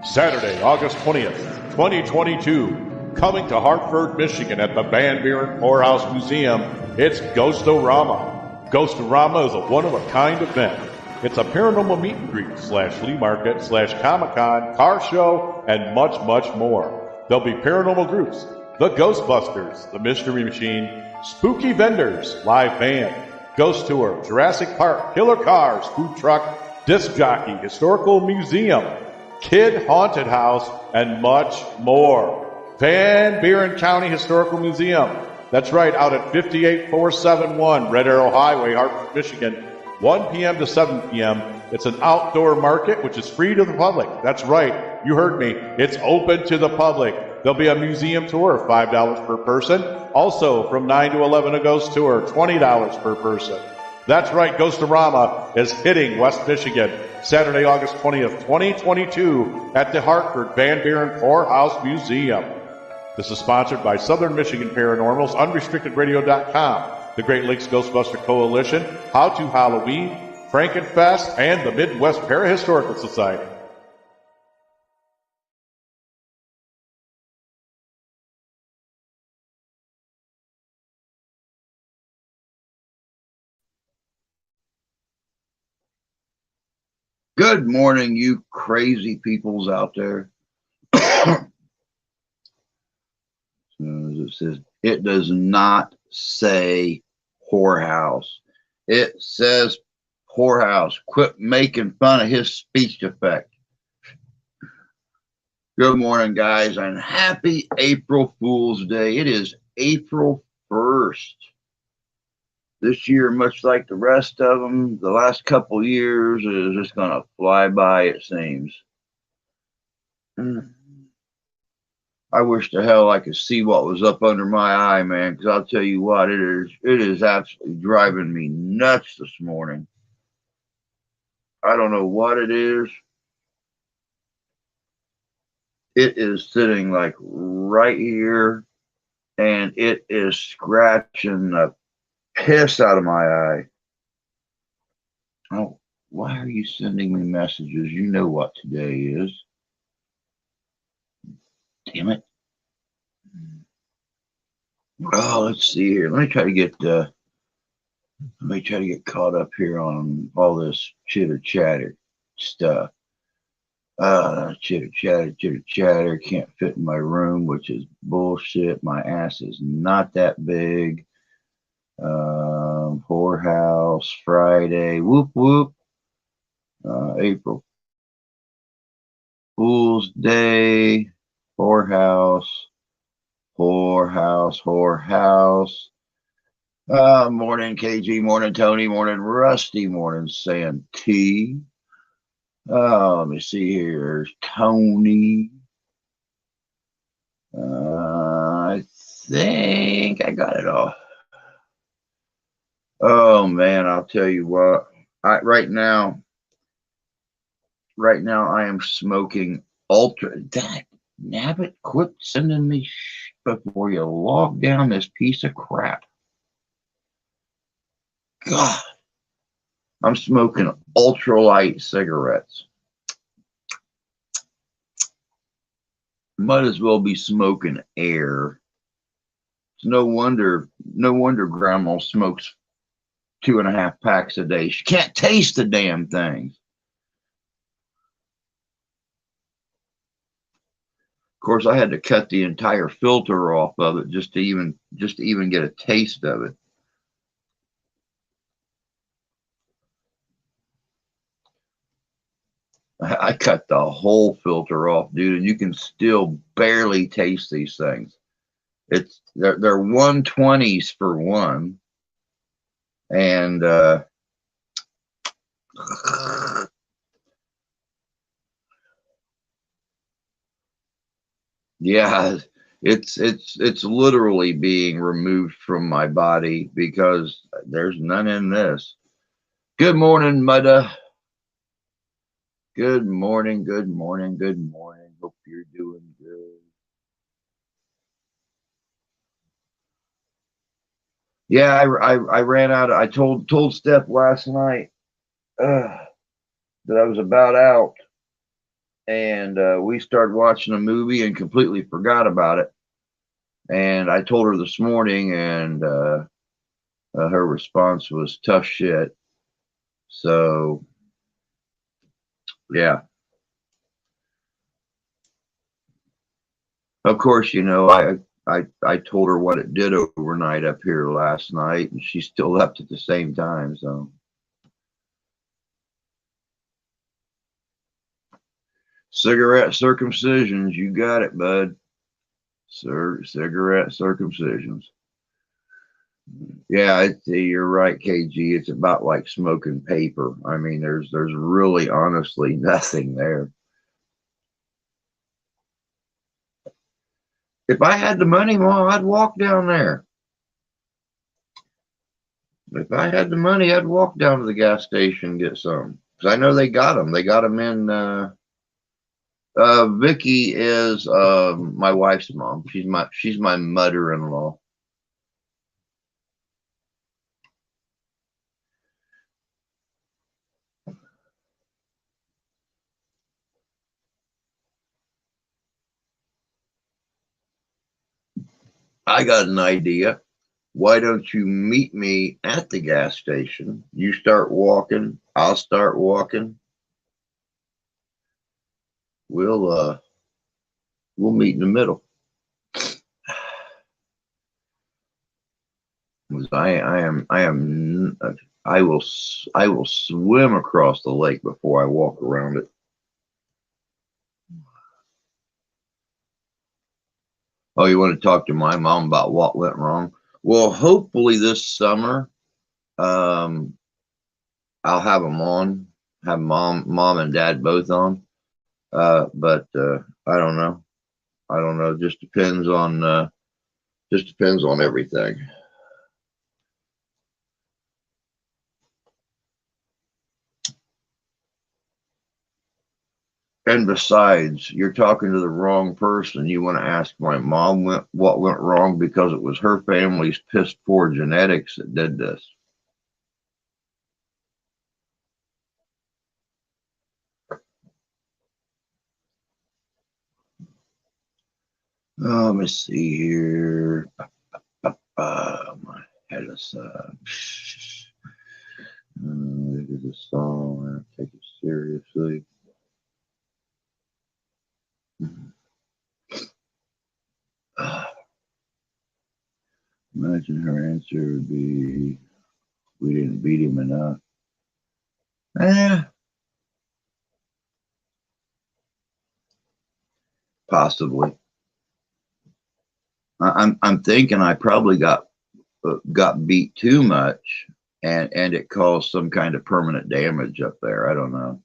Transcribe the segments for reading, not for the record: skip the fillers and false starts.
Saturday, August 20th, 2022, coming to Hartford, Michigan at the Van Buren Poorhouse Museum, it's Ghost-O-Rama. Ghost-O-Rama is a one-of-a-kind event. It's a paranormal meet and greet / flea market / Comic-Con, car show, and much, much more. There'll be paranormal groups, the Ghostbusters, the Mystery Machine, spooky vendors, live band, ghost tour, Jurassic Park, killer cars, food truck, disc jockey, historical museum, kid haunted house, and much more. Van Buren County Historical Museum. That's right, out at 58471 Red Arrow Highway, Hartford, Michigan, 1 p.m. to 7 p.m. It's an outdoor market, which is free to the public. That's right, you heard me. It's open to the public. There'll be a museum tour, $5 per person. Also, from 9 to 11, a ghost tour, $20 per person. That's right, Ghost-O-Rama is hitting West Michigan, Saturday, August 20th, 2022, at the Hartford Van Buren Poorhouse Museum. This is sponsored by Southern Michigan Paranormal's UnrestrictedRadio.com, the Great Lakes Ghostbuster Coalition, How to Halloween, Frankenfest, and the Midwest Parahistorical Society. Good morning, you crazy peoples out there. It says it does not say whorehouse. It says whorehouse. Quit making fun of his speech effect. Good morning, guys, and happy April Fool's Day. It is April 1st. This year, much like the rest of them, the last couple years is just going to fly by, it seems. I wish to hell I could see what was up under my eye, man, because I'll tell you what, it is absolutely driving me nuts this morning. I don't know what it is. It is sitting like right here, and it is scratching the piss out of my eye. Oh, why are you sending me messages? You know what today is. Damn it. Oh, let's see here. Let me try to get caught up here on all this chitter chatter stuff. Chitter chatter can't fit in my room, which is bullshit. My ass is not that big. Whorehouse Friday, whoop whoop. April Fool's Day, whorehouse. Morning KG, morning Tony, morning Rusty, morning Santee. Let me see here. Tony. I think I got it all. Oh man, I'll tell you what. Right now I am smoking ultra. Nabbit, quit sending me before you log down this piece of crap. God, I'm smoking ultralight cigarettes. Might as well be smoking air. It's no wonder Grandma smokes 2.5 packs a day. She can't taste the damn things. Of course, I had to cut the entire filter off of it just to even get a taste of it. I cut the whole filter off, dude, and you can still barely taste these things. They're 120s for one, and yeah, it's literally being removed from my body because there's none in this. Good morning, Mudda. Good morning. Hope you're doing good. Yeah, I ran out. I told Steph last night that I was about out. and we started watching a movie and completely forgot about it. And I told her this morning, and her response was tough shit. So, yeah. Of course, I told her what it did overnight up here last night, and she still left at the same time. So, cigarette circumcisions, you got it, bud. Cigarette circumcisions. Yeah, you're right, KG. It's about like smoking paper. I mean, there's really honestly nothing there. If I had the money, Mom, I'd walk down there. If I had the money, I'd walk down to the gas station and get some. Because I know they got them. They got them in. Vicky is my wife's mom. She's my mother-in-law. I got an idea. Why don't you meet me at the gas station? You start walking, I'll start walking. We'll meet in the middle. I will swim across the lake before I walk around it. Oh, you want to talk to my mom about what went wrong? Well, hopefully this summer, I'll have them on, have mom and dad both on. But I don't know. I don't know. Just depends on everything. And besides, you're talking to the wrong person. You want to ask my mom what went wrong, because it was her family's piss poor genetics that did this. Oh, let me see here. My head is this is a song. I take it seriously. Imagine her answer would be, "We didn't beat him enough." Possibly. I'm thinking I probably got beat too much, and it caused some kind of permanent damage up there. I don't know.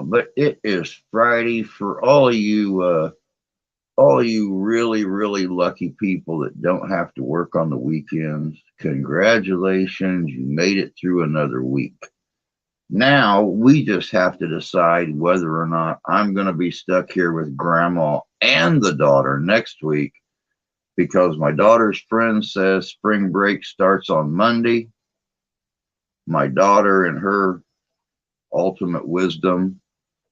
But it is Friday for all of you really, really lucky people that don't have to work on the weekends. Congratulations, you made it through another week. Now we just have to decide whether or not I'm going to be stuck here with grandma and the daughter next week, because my daughter's friend says spring break starts on Monday. My daughter, in her ultimate wisdom,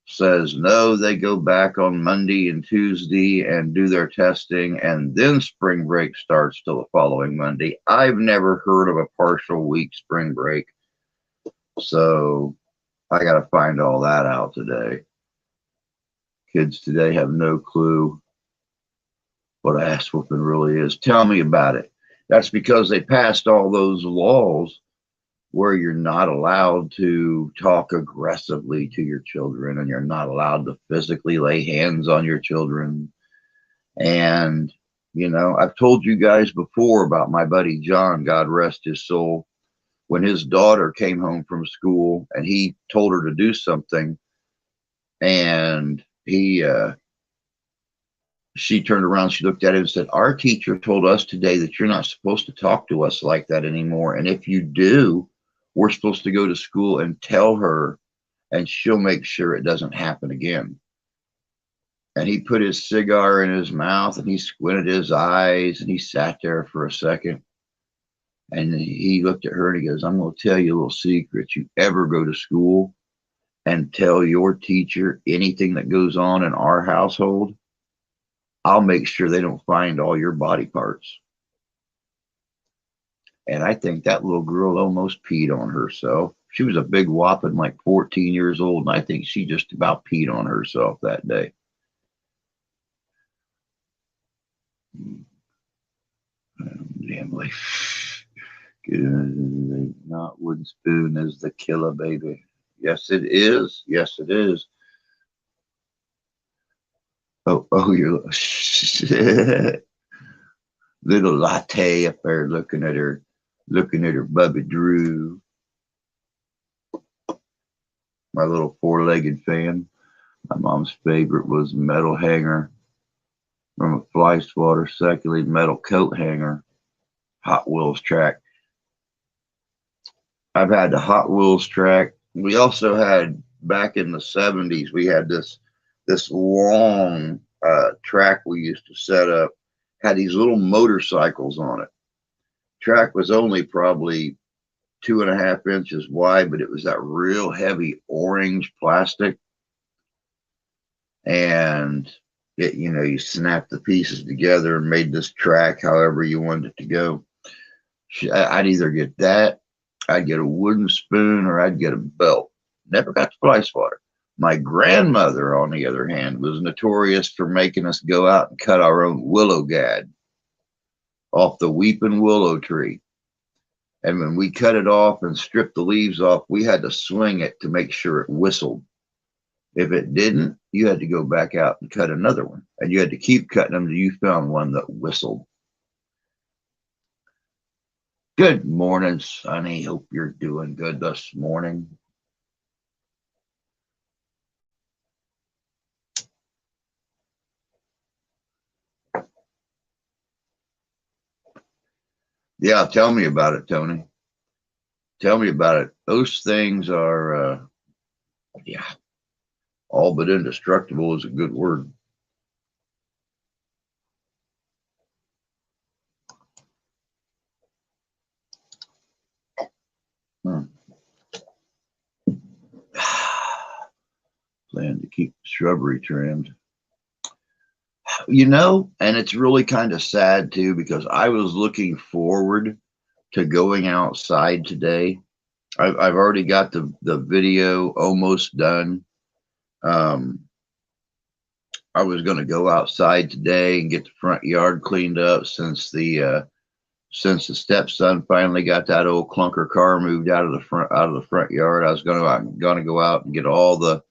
says no, they go back on Monday and Tuesday and do their testing, and then spring break starts till the following Monday. I've never heard of a partial week spring break, so I got to find all that out today. Kids today have no clue what ass whooping really is. Tell me about it. That's because they passed all those laws where you're not allowed to talk aggressively to your children, and you're not allowed to physically lay hands on your children. And, I've told you guys before about my buddy John, God rest his soul, when his daughter came home from school and he told her to do something, and she turned around, she looked at him and said, "Our teacher told us today that you're not supposed to talk to us like that anymore. And if you do, we're supposed to go to school and tell her, and she'll make sure it doesn't happen again." And he put his cigar in his mouth and he squinted his eyes and he sat there for a second. And he looked at her and he goes, I'm going to tell you a little secret. You ever go to school and tell your teacher anything that goes on in our household, I'll make sure they don't find all your body parts. And I think that little girl almost peed on herself. She was a big whopping like 14 years old, and I think she just about peed on herself that day. Damn, not wooden spoon is the killer, baby. Yes, it is. Yes, it is. Oh, you're little latte up there looking at her Bubba Drew, my little four-legged fan. My mom's favorite was metal hanger from a fly swatter, secondly metal coat hanger, Hot Wheels track. I've had the Hot Wheels track. We also had, back in the 70s, we had this long track we used to set up, had these little motorcycles on it. Track was only probably 2.5 inches wide, but it was that real heavy orange plastic. And it, you snap the pieces together and made this track however you wanted it to go. I'd either get that, I'd get a wooden spoon, or I'd get a belt. Never got the fly swatter. My grandmother, on the other hand, was notorious for making us go out and cut our own willow gad off the weeping willow tree. And when we cut it off and stripped the leaves off, we had to swing it to make sure it whistled. If it didn't, you had to go back out and cut another one. And you had to keep cutting them until you found one that whistled. Good morning, Sonny. Hope you're doing good this morning. Yeah, tell me about it, Tony. Tell me about it. Those things are, yeah, all but indestructible is a good word. Plan to keep the shrubbery trimmed. And it's really kind of sad too, because I was looking forward to going outside today. I've already got the video almost done. I was going to go outside today and get the front yard cleaned up since the stepson finally got that old clunker car moved out of the front yard. I was going to go out and get all the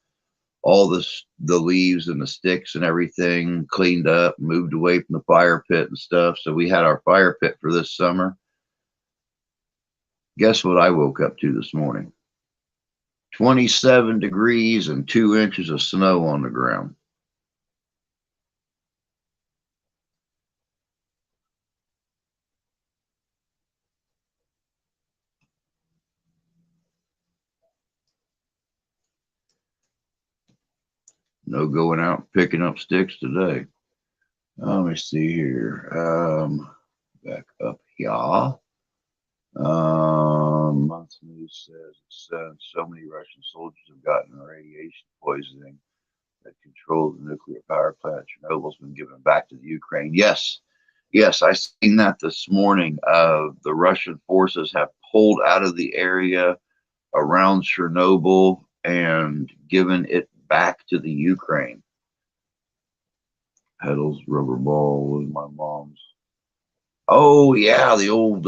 leaves and the sticks and everything cleaned up, moved away from the fire pit and stuff. So we had our fire pit for this summer. Guess what I woke up to this morning? 27 degrees and 2 inches of snow on the ground. No going out and picking up sticks today. Let me see here. Back up here. Months News says so many Russian soldiers have gotten radiation poisoning that controls the nuclear power plant. Chernobyl's been given back to the Ukraine. Yes, I seen that this morning. The Russian forces have pulled out of the area around Chernobyl and given it back to the Ukraine. Pedals rubber ball was my mom's. Oh yeah, the old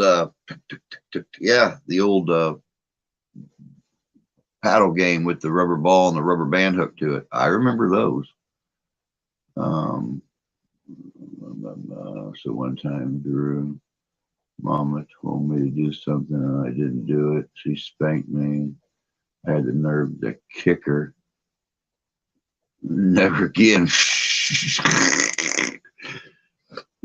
paddle game with the rubber ball and the rubber band hooked to it. I remember those. So one time, Drew, Mama told me to do something and I didn't do it. She spanked me. I had the nerve to kick her. Never again.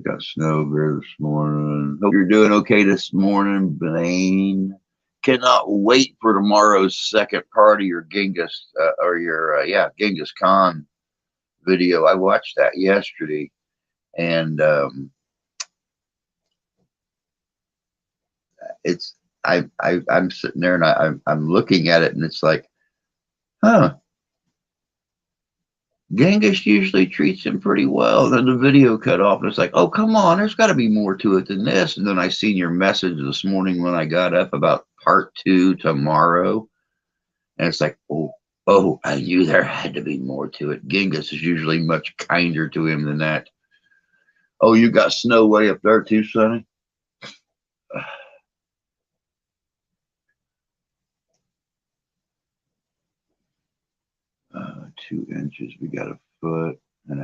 Got snow here this morning. Hope you're doing okay this morning, Blaine. Cannot wait for tomorrow's second part of your Genghis Genghis Khan video. I watched that yesterday, and I'm sitting there and I'm looking at it and it's like, huh, Genghis usually treats him pretty well. Then the video cut off and it's like, oh, come on, there's got to be more to it than this. And then I seen your message this morning when I got up about part 2 tomorrow. And it's like, oh, I knew there had to be more to it. Genghis is usually much kinder to him than that. Oh, you got snow way up there too, Sonny? 2 inches. We got 1.5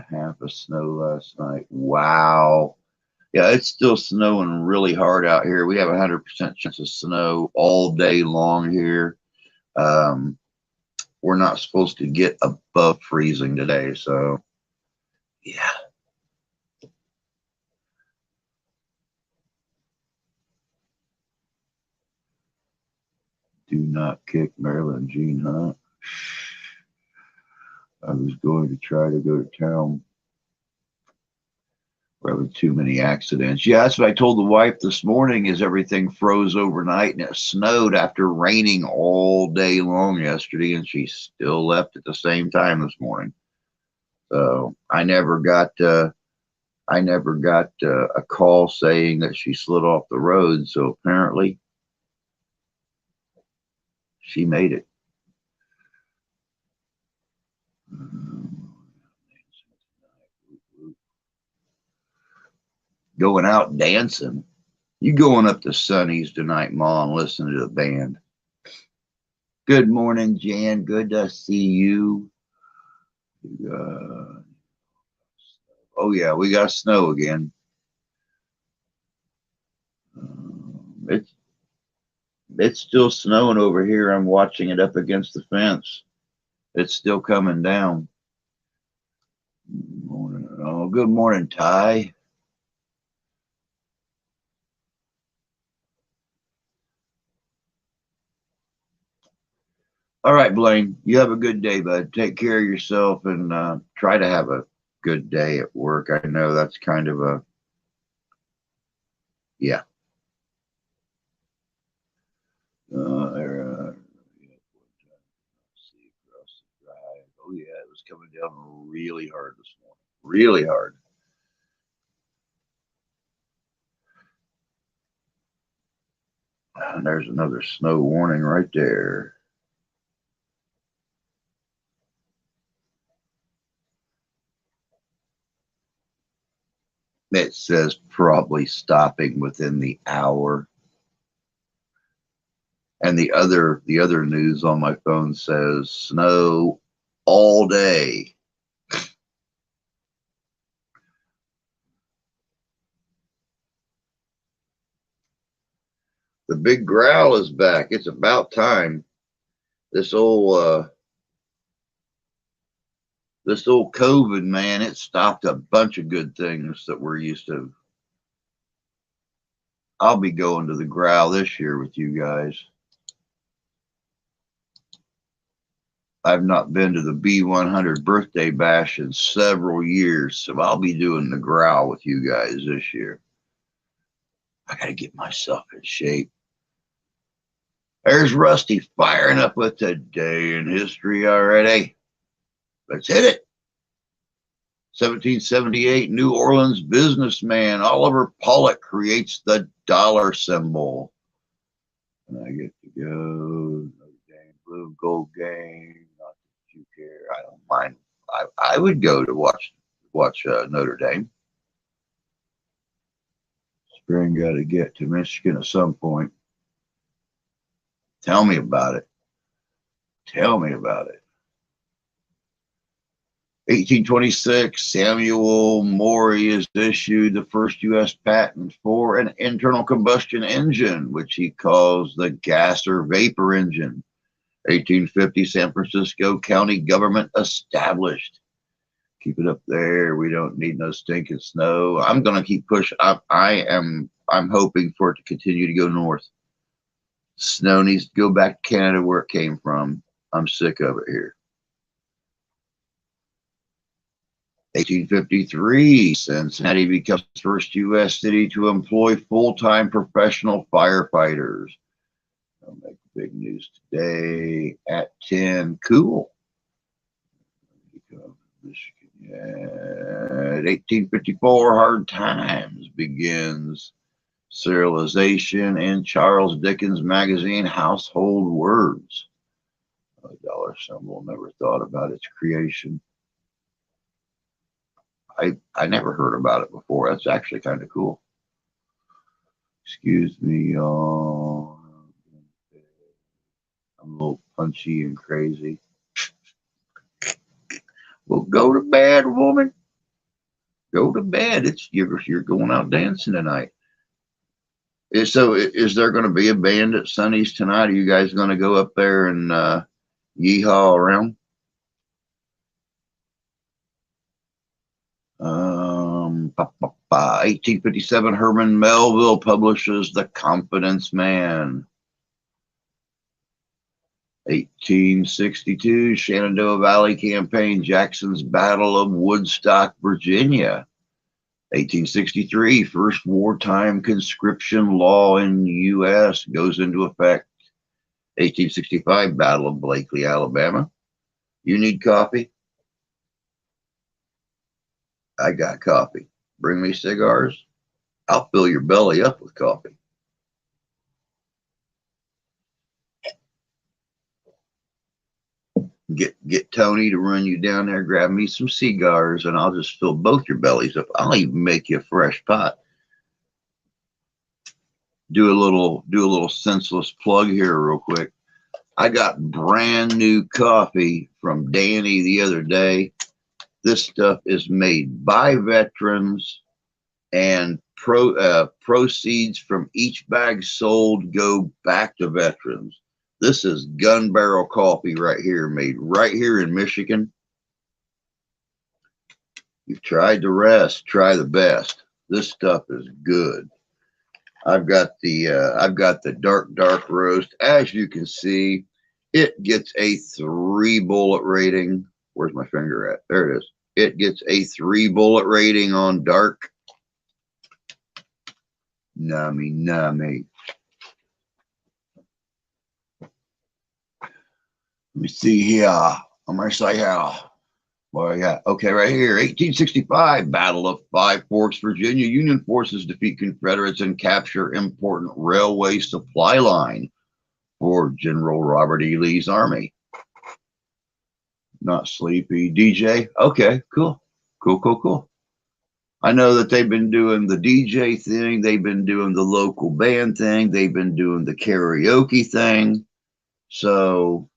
feet of snow last night. Wow. Yeah, it's still snowing really hard out here. We have 100% chance of snow all day long here. We're not supposed to get above freezing today, so yeah. Do not kick Marilyn Jean Hunt. I was going to try to go to town. Probably too many accidents. Yeah, that's what I told the wife this morning is everything froze overnight and it snowed after raining all day long yesterday, and she still left at the same time this morning. So I never got a call saying that she slid off the road. So apparently she made it. Going out dancing. You going up to Sonny's tonight, Ma, and listening to the band. Good morning, Jan. Good to see you. Oh, yeah, we got snow again. It's still snowing over here. I'm watching it up against the fence. It's still coming down. Oh, good morning, Ty. All right, Blaine, you have a good day, bud. Take care of yourself and try to have a good day at work. I know that's kind of a, yeah. Oh, yeah, it was coming down really hard this morning. Really hard. And there's another snow warning right there. It says probably stopping within the hour. And the other news on my phone says snow all day. The big growl is back. It's about time. This old COVID, man, it stopped a bunch of good things that we're used to. I'll be going to the growl this year with you guys. I've not been to the B100 birthday bash in several years, so I'll be doing the growl with you guys this year. I got to get myself in shape. There's Rusty firing up with today in history already. Let's hit it. 1778, New Orleans businessman Oliver Pollock creates the dollar symbol. And I get to go. Notre Dame blue gold game. Not that you care. I don't mind. I would go to watch Notre Dame. Spring got to get to Michigan at some point. Tell me about it. Tell me about it. 1826, Samuel Morey is issued the first U.S. patent for an internal combustion engine, which he calls the gas or vapor engine. 1850, San Francisco County government established. Keep it up there. We don't need no stinking snow. I'm going to keep pushing. I'm hoping for it to continue to go north. Snow needs to go back to Canada where it came from. I'm sick of it here. 1853, Cincinnati becomes the first U.S. city to employ full-time professional firefighters. I'll make big news today at 10. Cool. At 1854, Hard Times begins serialization in Charles Dickens' magazine Household Words. A dollar symbol, never thought about its creation. I never heard about it before. That's actually kind of cool. Excuse me, y'all. I'm a little punchy and crazy. Well, go to bed, woman. Go to bed. You're going out dancing tonight. So, is there going to be a band at Sunny's tonight? Are you guys going to go up there and yeehaw around? 1857, Herman Melville publishes The Confidence Man. 1862, Shenandoah Valley Campaign, Jackson's Battle of Woodstock, Virginia. 1863, first wartime conscription law in the U.S. goes into effect. 1865, Battle of Blakely, Alabama. You need coffee? I got coffee. Bring me cigars. I'll fill your belly up with coffee. Get Tony to run you down there, grab me some cigars, and I'll just fill both your bellies up. I'll even make you a fresh pot. Do a little senseless plug here real quick. I got brand new coffee from Danny the other day. This stuff is made by veterans, and proceeds from each bag sold go back to veterans. This is gun barrel coffee right here, made right here in Michigan. You've tried the rest, try the best. This stuff is good. I've got the dark roast. As you can see, it gets a 3-bullet rating. Where's my finger at? There it is. It gets a 3-bullet rating on dark. Nummy. Let me see here. I'm gonna say how. What I got? Okay, right here. 1865, Battle of Five Forks, Virginia. Union forces defeat Confederates and capture important railway supply line for General Robert E. Lee's army. Not sleepy. DJ. Okay, cool. I know that they've been doing the DJ thing. They've been doing the local band thing. They've been doing the karaoke thing. So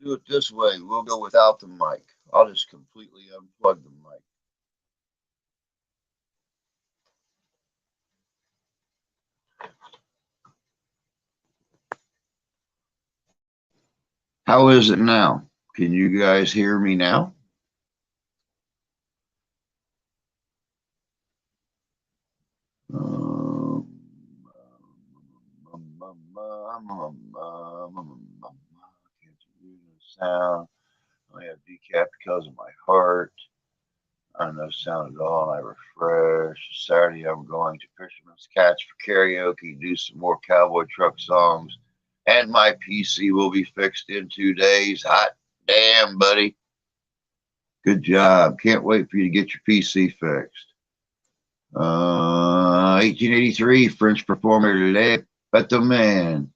do it this way. We'll go without the mic. I'll just completely unplug the mic. How is it now? Can you guys hear me now? Sound. I have decaf because of my heart. I have no sound at all. I refresh. Saturday, I'm going to Fisherman's Catch for karaoke, do some more cowboy truck songs, and my PC will be fixed in 2 days. Hot damn, buddy. Good job. Can't wait for you to get your PC fixed. 1883, French performer Le Pétoman,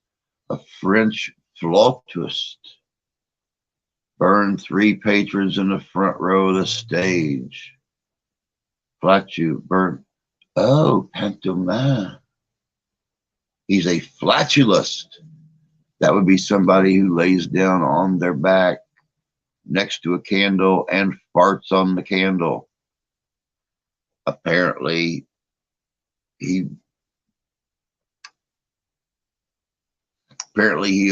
a French flautist, burned 3 patrons in the front row of the stage. Flatu burned. Oh, pantomime. He's a flatulist. That would be somebody who lays down on their back next to a candle and farts on the candle. Apparently, he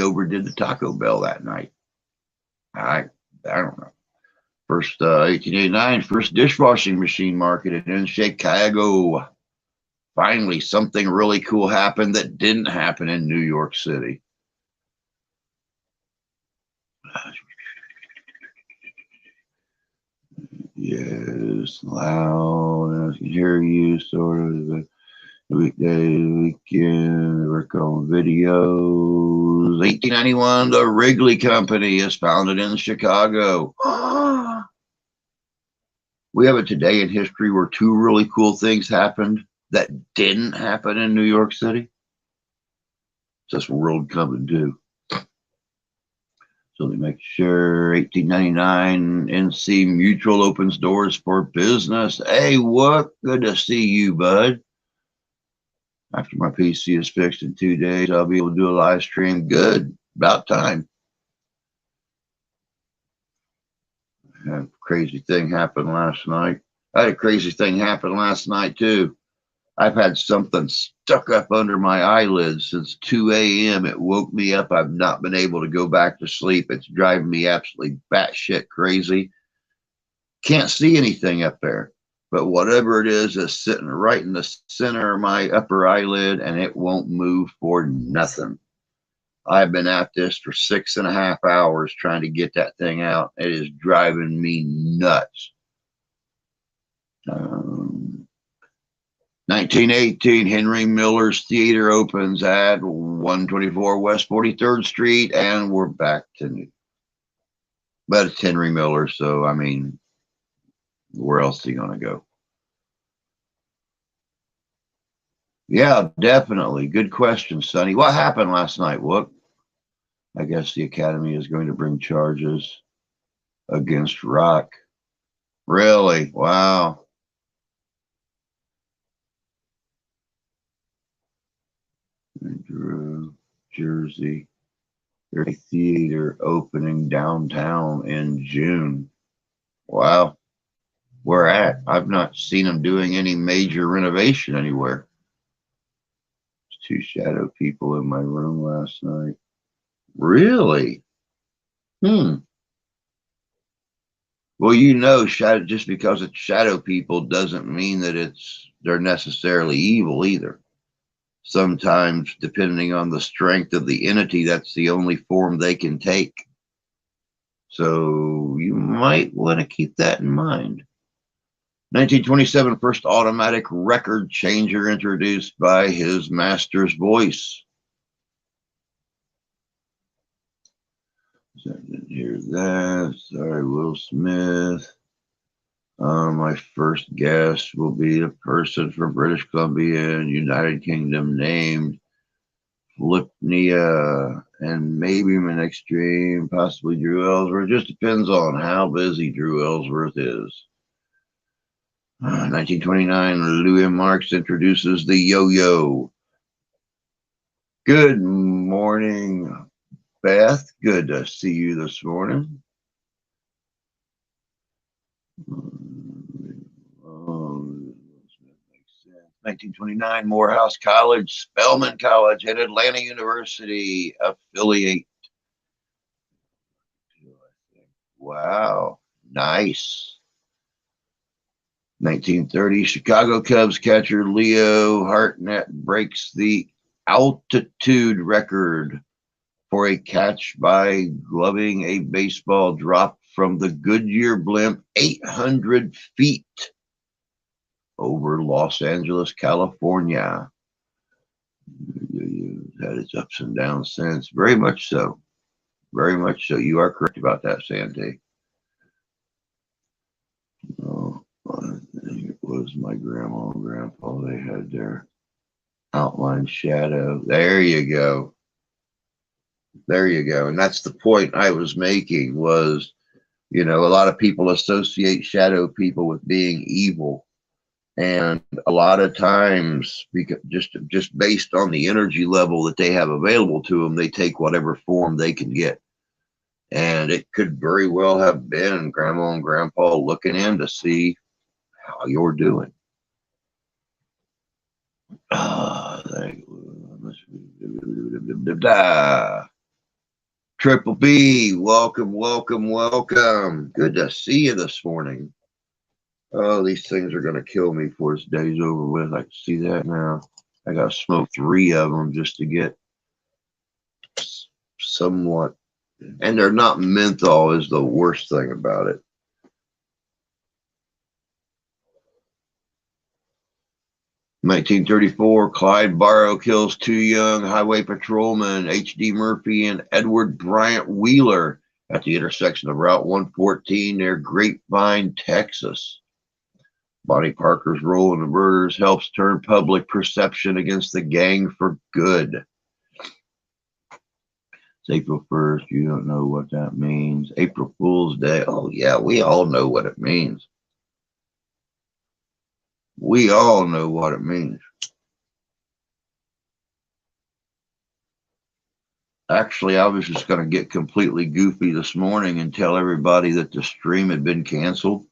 overdid the Taco Bell that night. I don't know. First 1889, first dishwashing machine marketed in Chicago. Finally, something really cool happened that didn't happen in New York City. Yes, loud. I can hear you, sort of. The weekday, weekend, work on videos. 1891, the Wrigley Company is founded in Chicago. We have a today in history where 2 really cool things happened that didn't happen in New York City. Just world coming too. So let me make sure. 1899, NC Mutual opens doors for business. Hey, what? Good to see you, bud. After my PC is fixed in 2 days, I'll be able to do a live stream. Good. About time. A crazy thing happened last night. I had a crazy thing happen last night, too. I've had something stuck up under my eyelids since 2 a.m. It woke me up. I've not been able to go back to sleep. It's driving me absolutely batshit crazy. Can't see anything up there. But whatever it is sitting right in the center of my upper eyelid, and it won't move for nothing. I've been at this for 6.5 hours trying to get that thing out. It is driving me nuts. 1918, Henry Miller's Theater opens at 124 West 43rd Street, and we're back to new. But it's Henry Miller, so I mean, where else is he going to go? Yeah, definitely. Good question, Sonny. What happened last night? What? I guess the Academy is going to bring charges against Rock. Really? Wow. Drew, Jersey. There's a theater opening downtown in June. Wow. Where at? I've not seen them doing any major renovation anywhere. There's 2 shadow people in my room last night. Really? Well, you know, shadow, just because it's shadow people doesn't mean that they're necessarily evil either. Sometimes, depending on the strength of the entity, that's the only form they can take. So you might want to keep that in mind. 1927, first automatic record changer introduced by his master's voice. I didn't hear that. Sorry, Will Smith. My first guest will be a person from British Columbia and United Kingdom named Flipnia, and maybe my next stream, possibly Drew Ellsworth. It just depends on how busy Drew Ellsworth is. 1929, Louis Marx introduces the yo-yo. Good morning, Beth, good to see you this morning. Oh, 1929, Morehouse College, Spelman College, and Atlanta University affiliate. Wow, nice. 1930, Chicago Cubs catcher Leo Hartnett breaks the altitude record for a catch by gloving a baseball dropped from the Goodyear blimp 800 feet over Los Angeles, California. Had its ups and downs since. Very much so. Very much so. You are correct about that, Sandy. Oh, I think it was my grandma and grandpa. They had their outline shadow. There you go. There you go. And that's the point I was making was, a lot of people associate shadow people with being evil. And a lot of times, because just based on the energy level that they have available to them, they take whatever form they can get. And it could very well have been grandma and grandpa looking in to see how you're doing. Triple B, welcome, welcome, welcome. Good to see you this morning. Oh, these things are going to kill me before this day's over with. I can see that now. I got to smoke 3 of them just to get somewhat. And they're not menthol is the worst thing about it. (1934), Clyde Barrow kills 2 young highway patrolmen, H.D. Murphy and Edward Bryant Wheeler, at the intersection of Route 114 near Grapevine, Texas. Bonnie Parker's role in the murders helps turn public perception against the gang for good. It's April 1st. You don't know what that means. April Fool's Day. Oh, yeah, we all know what it means. We all know what it means. Actually, I was just going to get completely goofy this morning and tell everybody that the stream had been canceled.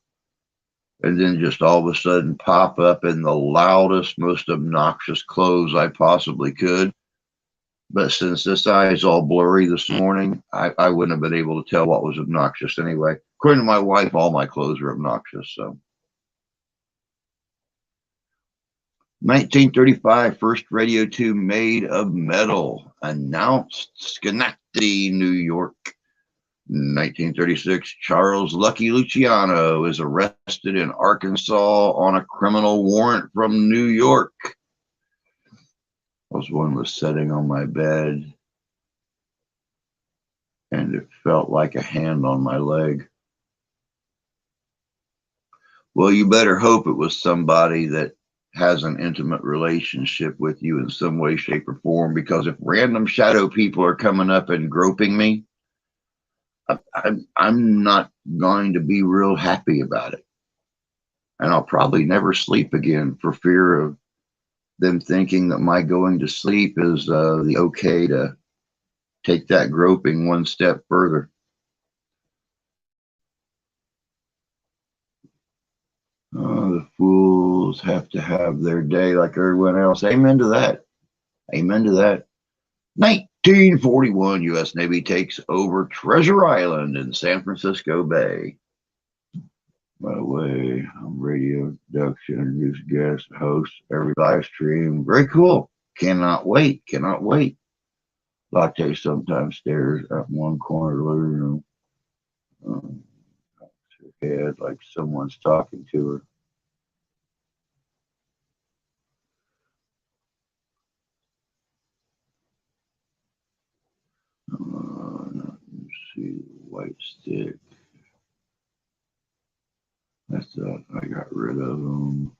And then just all of a sudden pop up in the loudest, most obnoxious clothes I possibly could. But since this eye is all blurry this morning, I wouldn't have been able to tell what was obnoxious anyway. According to my wife, all my clothes are obnoxious. So, 1935, first radio tube made of metal, announced Schenectady, New York. 1936, Charles Lucky Luciano is arrested in Arkansas on a criminal warrant from New York. One was sitting on my bed, and it felt like a hand on my leg. Well, you better hope it was somebody that has an intimate relationship with you in some way, shape, or form, because if random shadow people are coming up and groping me, I'm not going to be real happy about it. And I'll probably never sleep again for fear of them thinking that my going to sleep is the okay to take that groping one step further. The fools have to have their day like everyone else. Amen to that. Amen to that. 1941, U.S. Navy takes over Treasure Island in San Francisco Bay. By the way, I'm radio introduction, introduce guest, host every live stream. Very cool. Cannot wait. Cannot wait. Latte sometimes stares at one corner of the living room. Her head like someone's talking to her. Let's see, white stick. I thought I got rid of them.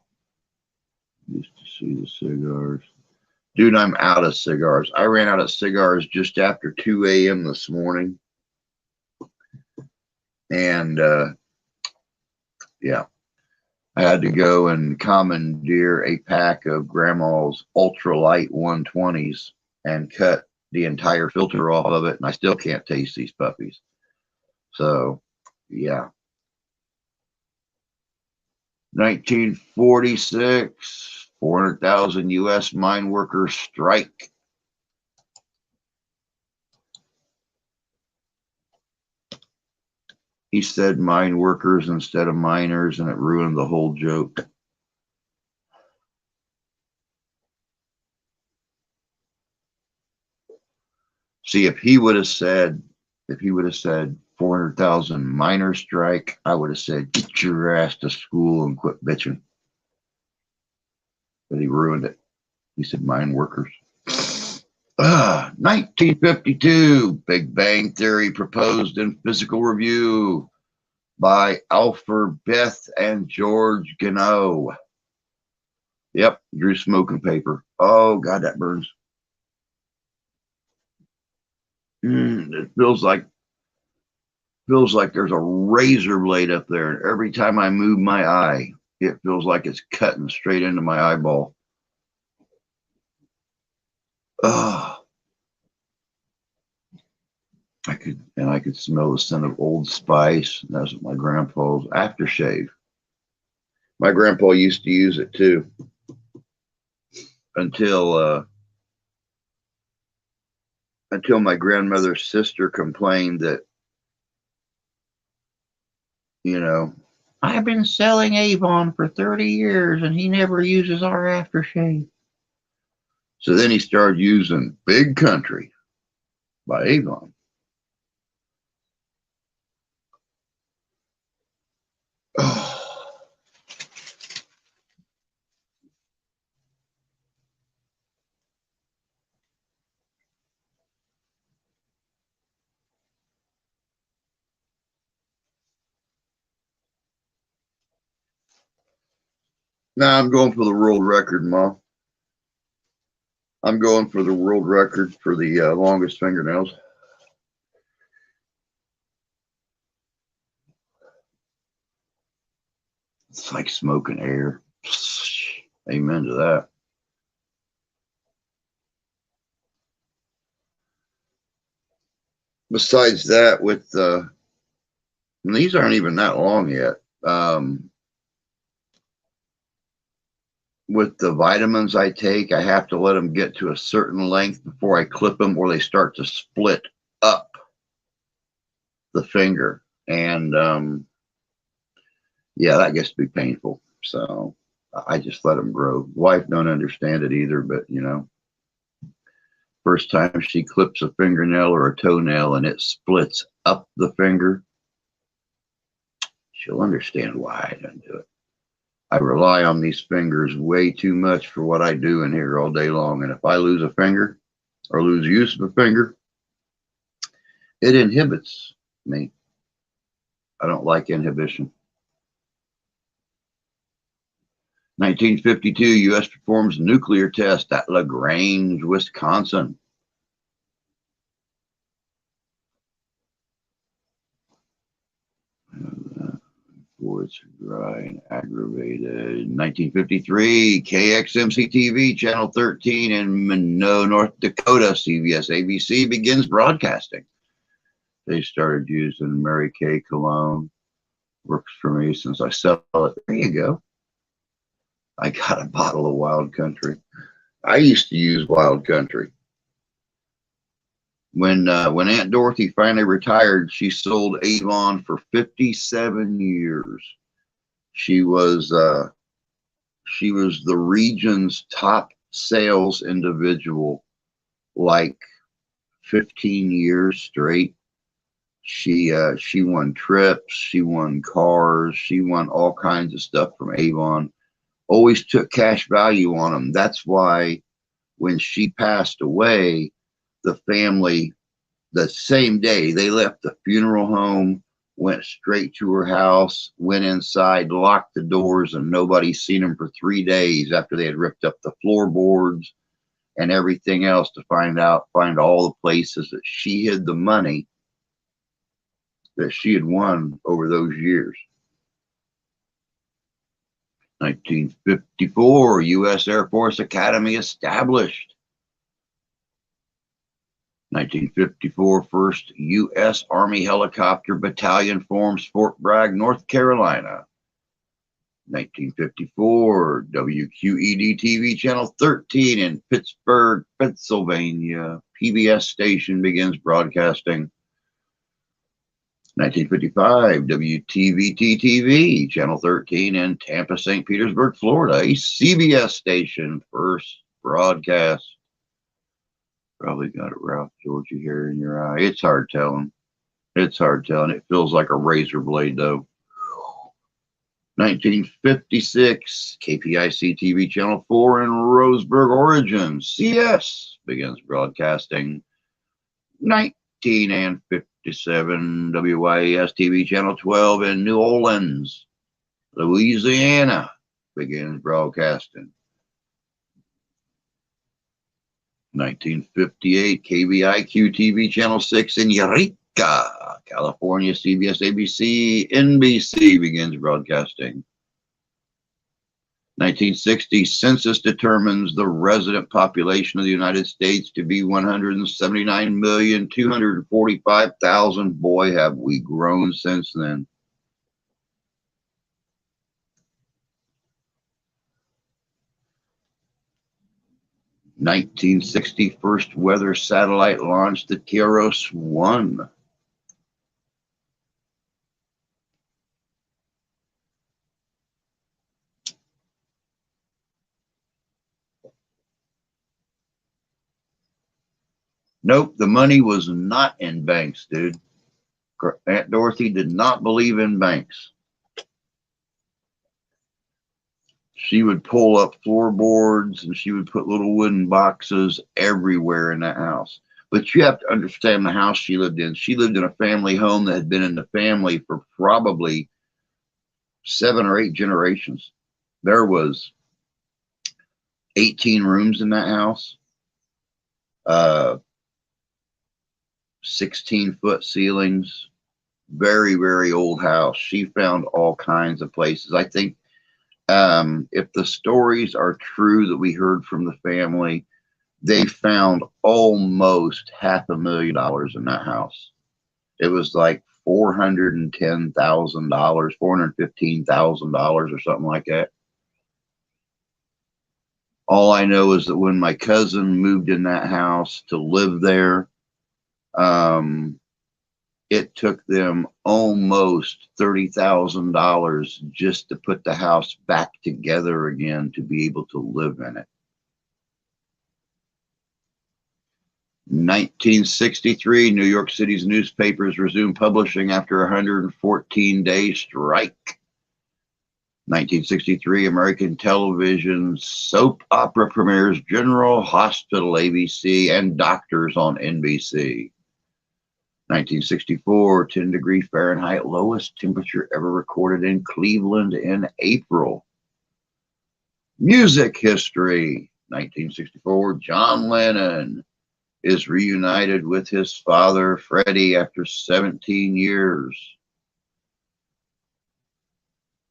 Used to see the cigars. Dude, I'm out of cigars. I ran out of cigars just after 2 a.m. this morning. And, yeah, I had to go and commandeer a pack of Grandma's ultralight 120s and cut the entire filter off of it, and I still can't taste these puppies. So, yeah. 1946, 400,000 U.S. mine workers strike. He said mine workers instead of miners, and it ruined the whole joke. See, if he would have said 400,000 miners strike, I would have said, get your ass to school and quit bitching. But he ruined it. He said mine workers. 1952, Big Bang Theory proposed in physical review by Alfred Beth and George Gano. Yep, drew smoking paper. Oh, God, that burns. It feels like there's a razor blade up there, and every time I move my eye, it feels like it's cutting straight into my eyeball. I could smell the scent of Old Spice. That's my grandpa's aftershave. My grandpa used to use it too, until my grandmother's sister complained that, I've been selling Avon for 30 years and he never uses our aftershave. So then he started using Big Country by Avon. Now I'm going for the world record, Ma. I'm going for the world record for the longest fingernails. It's like smoking air. Amen to that. Besides that, these aren't even that long yet. With the vitamins I take, I have to let them get to a certain length before I clip them, or they start to split up the finger. And yeah, that gets to be painful. So I just let them grow. Wife don't understand it either, but first time she clips a fingernail or a toenail and it splits up the finger, she'll understand why I don't do it. I rely on these fingers way too much for what I do in here all day long. And if I lose a finger or lose use of a finger, it inhibits me. I don't like inhibition. 1952, U.S. performs nuclear test at LaGrange, Wisconsin. It's dry and aggravated. 1953, KXMC-TV, Channel 13 in Minot, North Dakota, CBS ABC begins broadcasting. They started using Mary Kay cologne. Works for me since I sell it. There you go. I got a bottle of Wild Country. I used to use Wild Country. When Aunt Dorothy finally retired, she sold Avon for 57 years. She was the region's top sales individual, like 15 years straight. She won trips, she won cars, she won all kinds of stuff from Avon. Always took cash value on them. That's why when she passed away, the family, the same day, they left the funeral home, went straight to her house, went inside, locked the doors, and nobody's seen them for 3 days after they had ripped up the floorboards and everything else to find all the places that she hid the money that she had won over those years. 1954, U.S. Air Force Academy established. 1954, first U.S. Army helicopter battalion forms Fort Bragg, North Carolina. 1954, WQED TV Channel 13 in Pittsburgh, Pennsylvania. PBS station begins broadcasting. 1955, WTVT TV Channel 13 in Tampa, St. Petersburg, Florida. A CBS station, first broadcast. Probably got it, Ralph Georgia, here in your eye. It's hard telling. It's hard telling. It feels like a razor blade, though. 1956, KPIC TV Channel 4 in Roseburg, Oregon. CS begins broadcasting. 1957, WYAS TV Channel 12 in New Orleans, Louisiana begins broadcasting. 1958, KBIQ TV Channel 6 in Eureka, California. CBS, ABC, NBC begins broadcasting. 1960, census determines the resident population of the United States to be 179,245,000. Boy, have we grown since then. (1960) first weather satellite launched, the Apr.1. Nope, the money was not in banks, dude. Aunt Dorothy did not believe in banks. She would pull up floorboards and she would put little wooden boxes everywhere in that house. But you have to understand the house she lived in. She lived in a family home that had been in the family for probably 7 or 8 generations. There was 18 rooms in that house. 16-foot ceilings. Very, very old house. She found all kinds of places. I think if the stories are true that we heard from the family, they found almost $500,000 in that house. It was like $410,000, $415,000 or something like that. All I know is that when my cousin moved in that house to live there, it took them almost $30,000 just to put the house back together again to be able to live in it. 1963, New York City's newspapers resumed publishing after a 114-day strike. 1963, American television soap opera premieres, General Hospital, ABC, and Doctors on NBC. 1964, 10-degree Fahrenheit, lowest temperature ever recorded in Cleveland in April. Music history. 1964, John Lennon is reunited with his father, Freddie, after 17 years.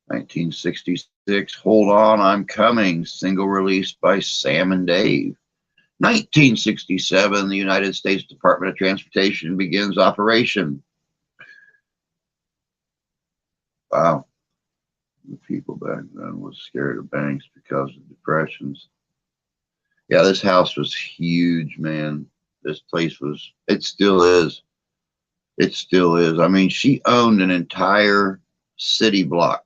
1966, Hold On, I'm Coming, single released by Sam and Dave. 1967, the United States Department of Transportation begins operation. Wow. The people back then was scared of banks because of depressions. Yeah, this house was huge, man. This place was, it still is. It still is. I mean, she owned an entire city block.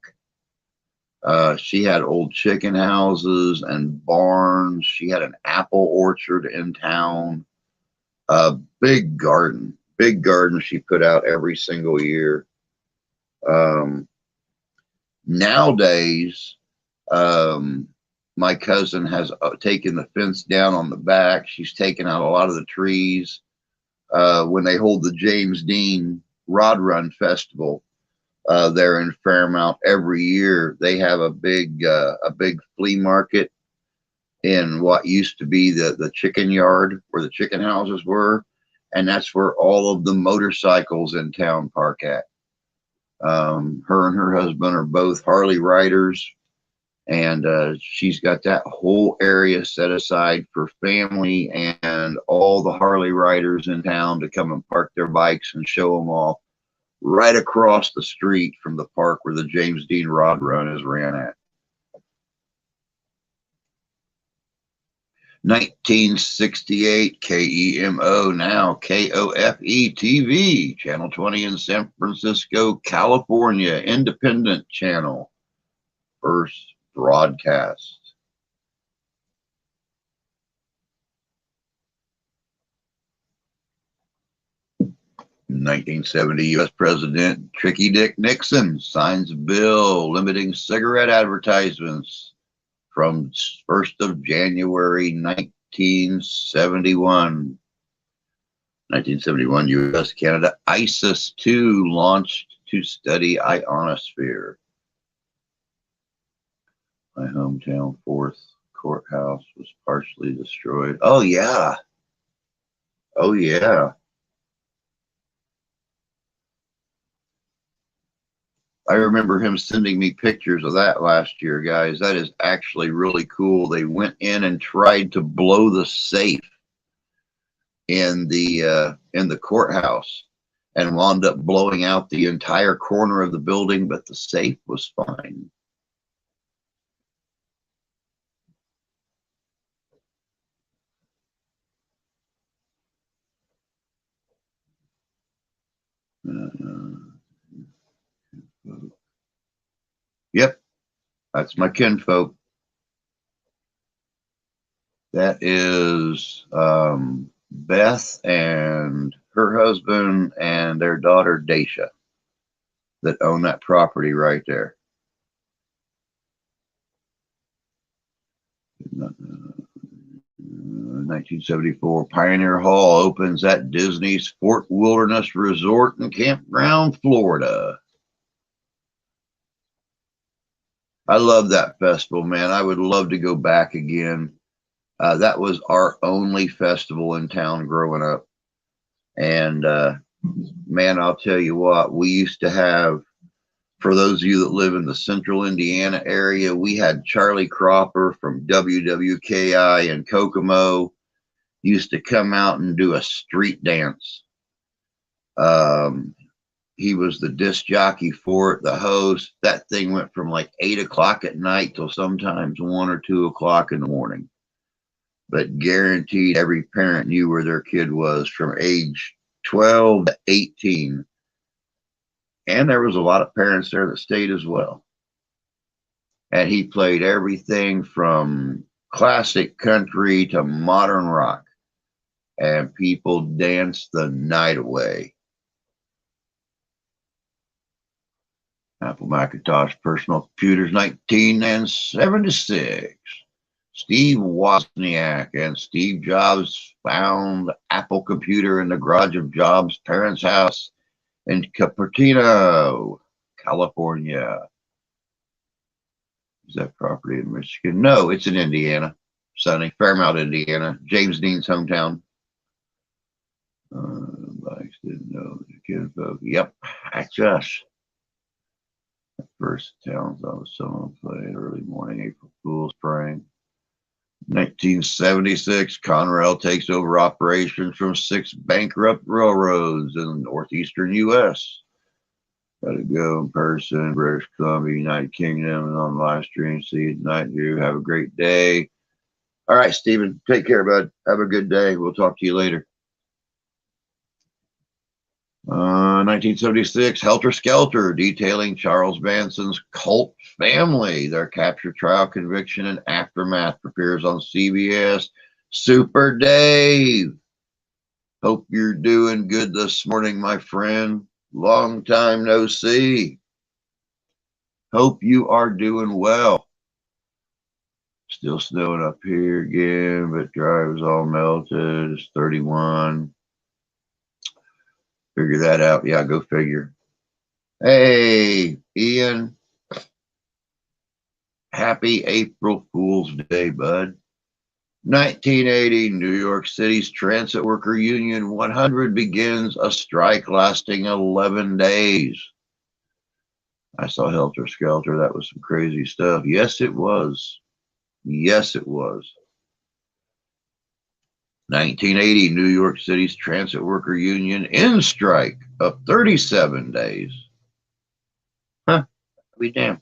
She had old chicken houses and barns. She had an apple orchard in town. A big garden she put out every single year. Nowadays, my cousin has taken the fence down on the back. She's taken out a lot of the trees. When they hold the James Dean Rod Run Festival, there in Fairmount every year, they have a big flea market in what used to be the chicken yard where the chicken houses were, and that's where all of the motorcycles in town park at. Her and her husband are both Harley riders, And she's got that whole area set aside for family and all the Harley riders in town to come and park their bikes and show them all right across the street from the park where the James Dean Rod Run is ran at. 1968, KEMO, now KOFE TV, Channel 20 in San Francisco, California, independent channel, first broadcast. 1970, U.S. President Tricky Dick Nixon signs a bill limiting cigarette advertisements from 1st of January 1971. 1971, U.S. Canada ISIS-2 launched to study ionosphere. My hometown 4th courthouse was partially destroyed. Oh, yeah. Oh, yeah. I remember him sending me pictures of that last year, guys. That is actually really cool. They went in and tried to blow the safe in the courthouse and wound up blowing out the entire corner of the building, but the safe was fine. Yep, that's my kinfolk. That is Beth and her husband and their daughter Daisha that own that property right there. 1974, Pioneer Hall opens at Disney's Fort Wilderness Resort and Campground, Florida. I love that festival, man. I would love to go back again. That was our only festival in town growing up. And man, I'll tell you what, we used to have, for those of you that live in the central Indiana area, we had Charlie Cropper from WWKI in Kokomo used to come out and do a street dance. He was the disc jockey for it, the host. That thing went from like 8 o'clock at night till sometimes 1 or 2 o'clock in the morning. But guaranteed every parent knew where their kid was from age 12 to 18. And there was a lot of parents there that stayed as well. And he played everything from classic country to modern rock. And people danced the night away. Apple Macintosh personal computers, 1976. Steve Wozniak and Steve Jobs found Apple computer in the garage of Jobs' parents' house in Cupertino, California. Is that property in Michigan? No, it's in Indiana. Sunny, Fairmount, Indiana. James Dean's hometown. Bikes didn't know the kinfolk. Yep, that's us. First towns I was someone played early morning April Fool's prank. 1976, Conrail takes over operations from 6 bankrupt railroads in the northeastern U.S. Got to go in person, British Columbia, United Kingdom, and on live stream. See you tonight, dude. Have a great day. All right, Stephen, take care, bud. Have a good day. We'll talk to you later. 1976, Helter Skelter, detailing Charles Manson's cult family, their capture, trial, conviction, and aftermath, appears on CBS. Super Dave, hope you're doing good this morning, my friend. Long time no see. Hope you are doing well. Still snowing up here again, but drive is all melted. It's 31. Figure that out. Yeah, go figure. Hey, Ian. Happy April Fool's Day, bud. 1980, New York City's Transit Worker Union 100 begins a strike lasting 11 days. I saw Helter Skelter. That was some crazy stuff. Yes, it was. Yes, it was. 1980, New York City's Transit Worker Union in strike of 37 days. Huh, be damned.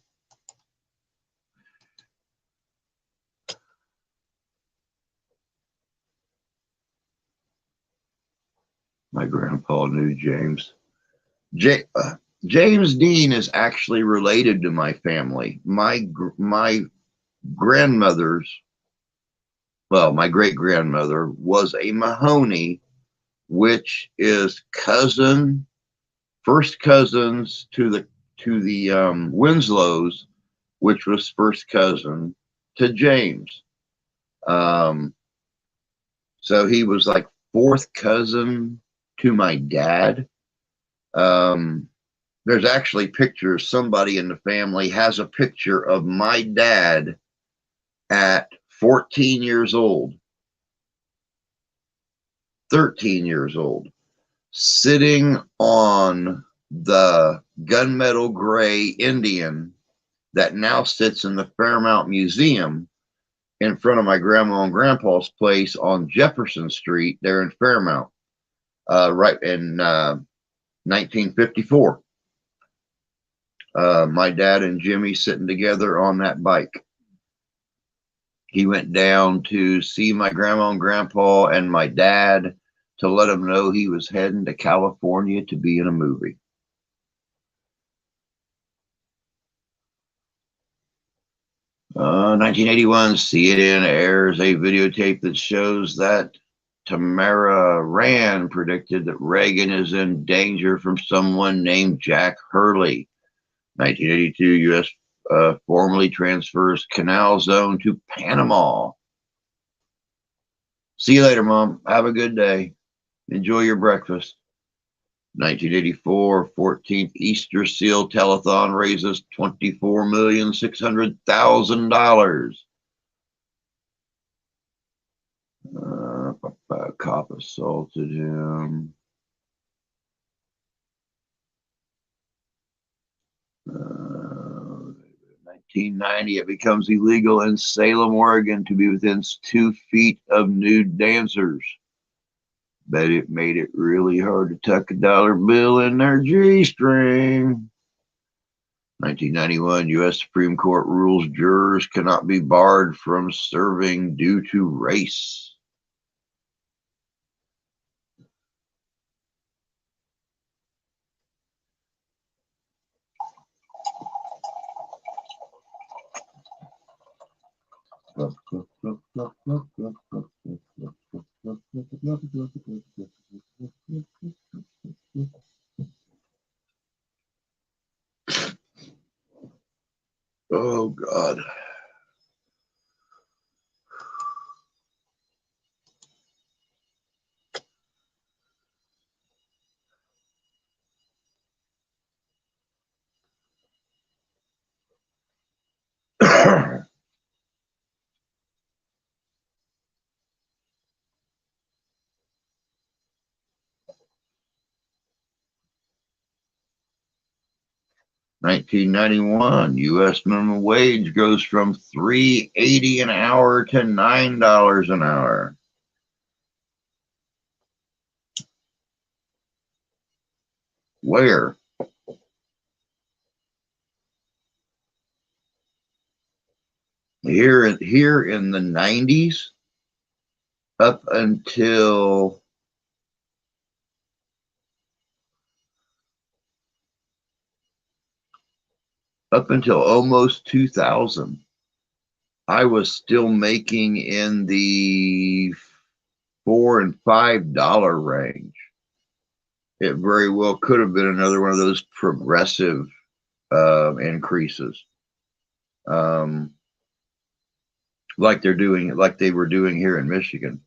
My grandpa knew James. James Dean is actually related to my family. My grandmother's, well, my great grandmother was a Mahoney, which is first cousins to the Winslows, which was first cousin to James. So he was like fourth cousin to my dad. There's actually pictures. Somebody in the family has a picture of my dad at 14 years old, 13 years old, sitting on the gunmetal gray Indian that now sits in the Fairmount Museum in front of my grandma and grandpa's place on Jefferson Street there in Fairmount, right in 1954. My dad and Jimmy sitting together on that bike. He went down to see my grandma and grandpa and my dad to let them know he was heading to California to be in a movie. Uh, 1981, CNN airs a videotape that shows that Tamara Rand predicted that Reagan is in danger from someone named Jack Hurley. 1982, U.S. Formally transfers Canal Zone to Panama. See you later, Mom. Have a good day. Enjoy your breakfast. 1984, 14th Easter Seal Telethon raises $24,600,000. A cop assaulted him. 1990, it becomes illegal in Salem, Oregon to be within 2 feet of nude dancers. Bet it made it really hard to tuck a dollar bill in their G-string. 1991, U.S. Supreme Court rules jurors cannot be barred from serving due to race. Oh, God. $1991, U.S. minimum wage goes from $3.80 an hour to $9 an hour. Where? Here in the 90s, up until almost 2000, I was still making in the $4 and $5 range. It very well could have been another one of those progressive increases, like they were doing here in Michigan.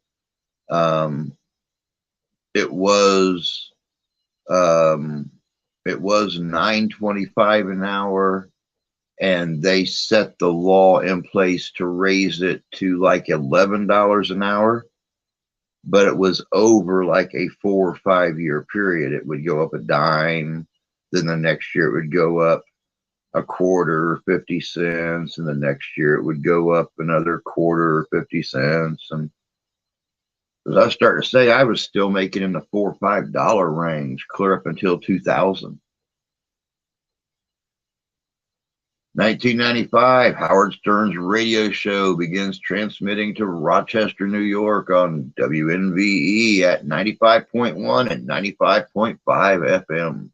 It was $9.25 an hour, and they set the law in place to raise it to like $11 an hour. But it was over like a 4 or 5 year period. It would go up a dime, then the next year it would go up a quarter, 50 cents, and the next year it would go up another quarter, 50 cents. And as I started to say, I was still making in the $4 or $5 range clear up until 2000. 1995, Howard Stern's radio show begins transmitting to Rochester, New York on WNVE at 95.1 and 95.5 FM.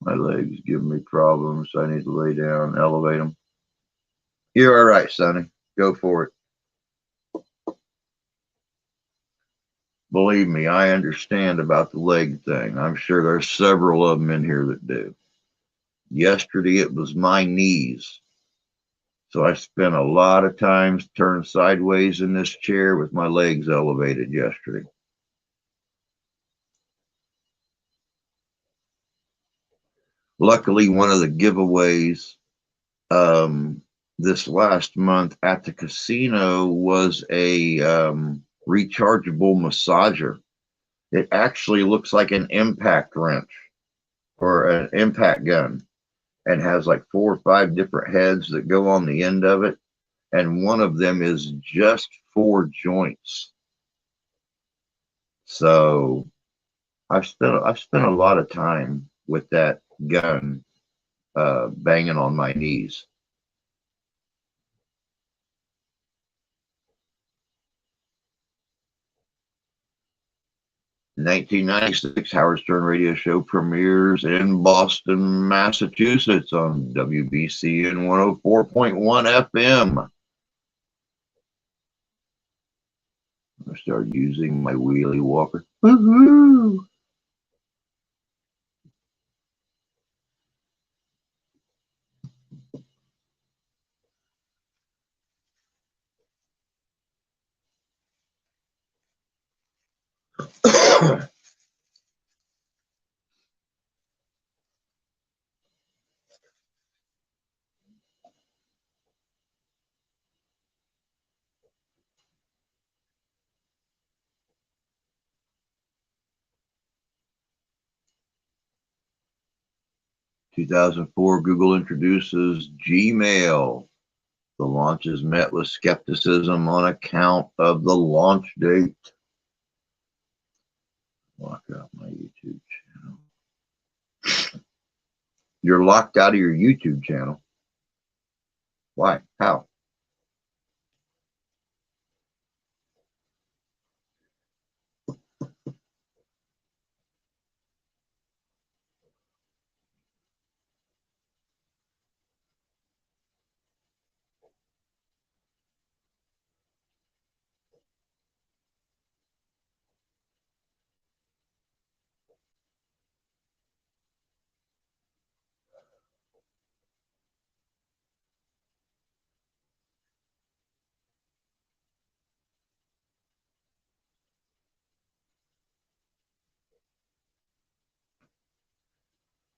My legs give me problems. So I need to lay down, elevate them. You're all right, Sonny. Go for it. Believe me, I understand about the leg thing. I'm sure there's several of them in here that do. Yesterday, it was my knees. So I spent a lot of times turned sideways in this chair with my legs elevated yesterday. Luckily, one of the giveaways this last month at the casino was a rechargeable massager. It actually looks like an impact wrench or an impact gun and has like 4 or 5 different heads that go on the end of it. And one of them is just for joints. So I've spent a lot of time with that gun banging on my knees. In 1996, Howard Stern radio show premieres in Boston, Massachusetts on WBCN 104.1 FM. I started using my wheelie walker. Woohoo! In 2004, Google introduces Gmail. The launch is met with skepticism on account of the launch date. Lock out my YouTube channel. You're locked out of your YouTube channel. Why? How?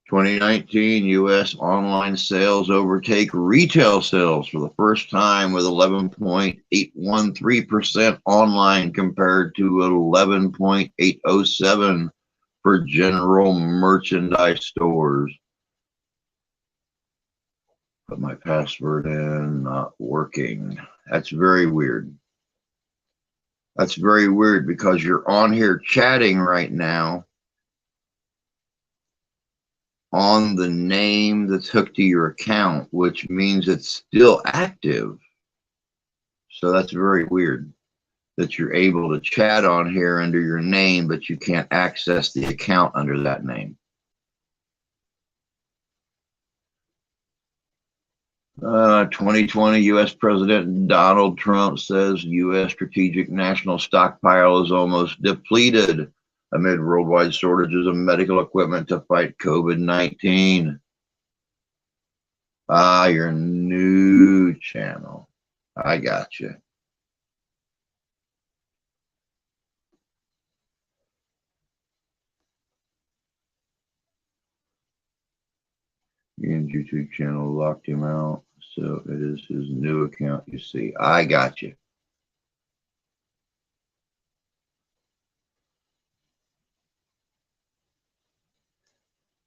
"2019 U.S. online sales overtake retail sales for the first time with 11.813% online compared to 11.807 for general merchandise stores." Put my password in, not working. That's very weird. That's very weird because you're on here chatting right now on the name that's hooked to your account, which means it's still active. So that's very weird that you're able to chat on here under your name, but you can't access the account under that name. 2020 U.S. President Donald Trump says U.S. strategic national stockpile is almost depleted amid worldwide shortages of medical equipment to fight COVID-19. Your new channel. I got you. Ian's YouTube channel locked him out, so it is his new account you see. I got you.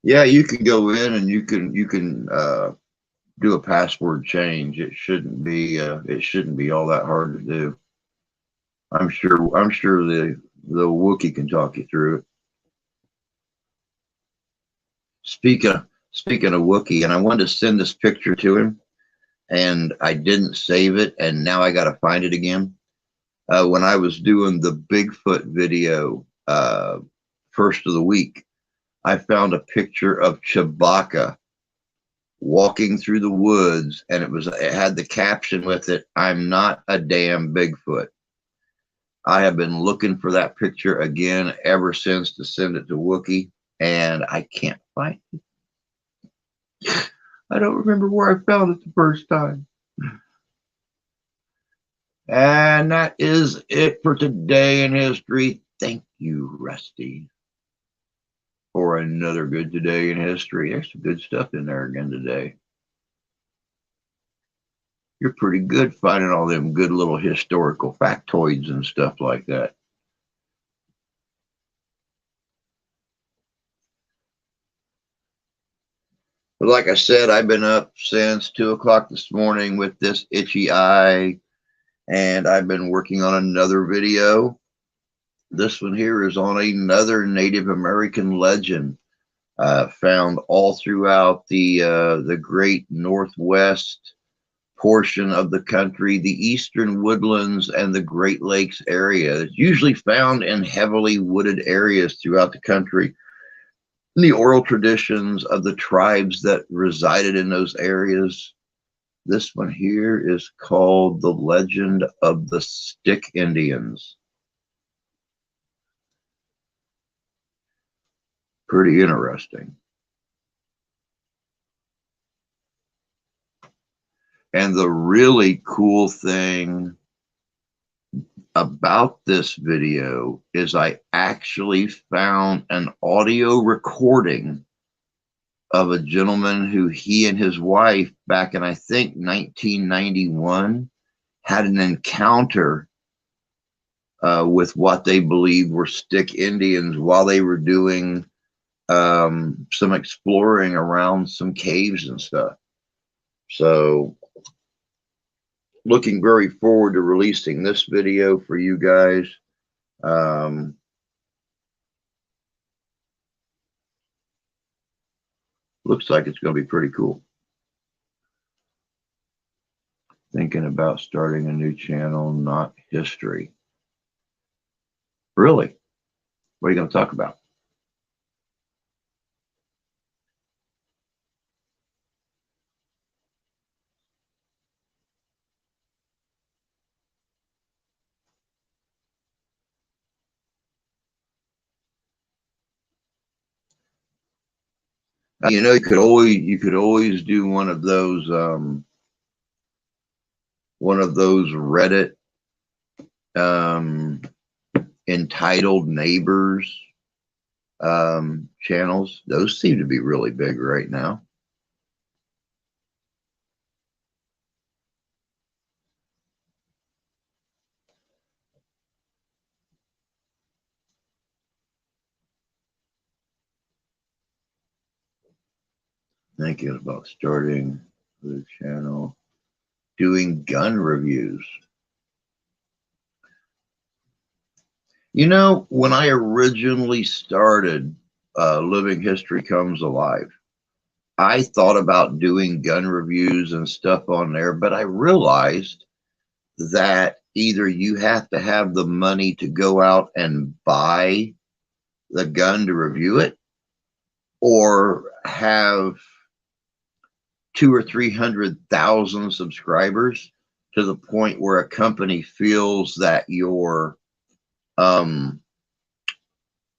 Yeah, you can go in and you can do a password change. It shouldn't be all that hard to do. I'm sure the Wookiee can talk you through it. Speaking of Wookiee, and I wanted to send this picture to him, and I didn't save it, and now I got to find it again. When I was doing the Bigfoot video first of the week, I found a picture of Chewbacca walking through the woods, and it had the caption with it, "I'm not a damn Bigfoot." I have been looking for that picture again ever since to send it to Wookiee, and I can't find it. I don't remember where I found it the first time. And that is it for today in history. Thank you, Rusty, for another good today in history. There's some good stuff in there again today. You're pretty good finding all them good little historical factoids and stuff like that. But like I said, I've been up since 2 o'clock this morning with this itchy eye, and I've been working on another video. This one here is on another Native American legend found all throughout the great Northwest portion of the country, the eastern woodlands and the Great Lakes area. It's usually found in heavily wooded areas throughout the country. The oral traditions of the tribes that resided in those areas. This one here is called The Legend of the Stick Indians. Pretty interesting. And the really cool thing about this video is I actually found an audio recording of a gentleman who he and his wife back in, I think, 1991 had an encounter with what they believed were Stick Indians while they were doing some exploring around some caves and stuff. So looking very forward to releasing this video for you guys. Looks like it's going to be pretty cool. Thinking about starting a new channel, not history. Really? What are you going to talk about? You know, you could always do one of those Reddit entitled neighbors channels. Those seem to be really big right now. Thinking about starting the channel, doing gun reviews. You know, when I originally started Living History Comes Alive, I thought about doing gun reviews and stuff on there, but I realized that either you have to have the money to go out and buy the gun to review it, or have 200,000 or 300,000 subscribers to the point where a company feels that you're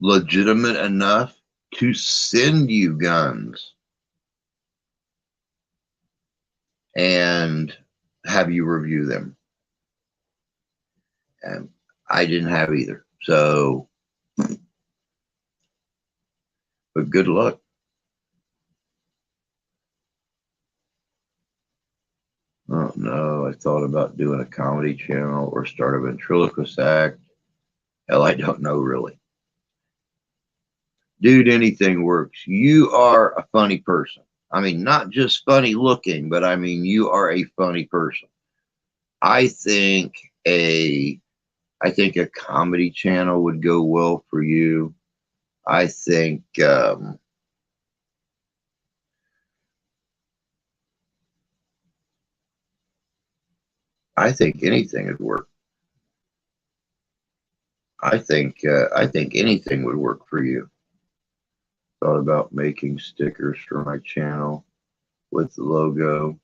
legitimate enough to send you guns and have you review them. And I didn't have either. So, but good luck. Oh no, I thought about doing a comedy channel or start a ventriloquist act. Hell, I don't know really. Dude, anything works. You are a funny person. I mean, not just funny looking, but I mean, you are a funny person. I think a I think a comedy channel would go well for you. I think I think anything would work. I think anything would work for you. Thought about making stickers for my channel with the logo.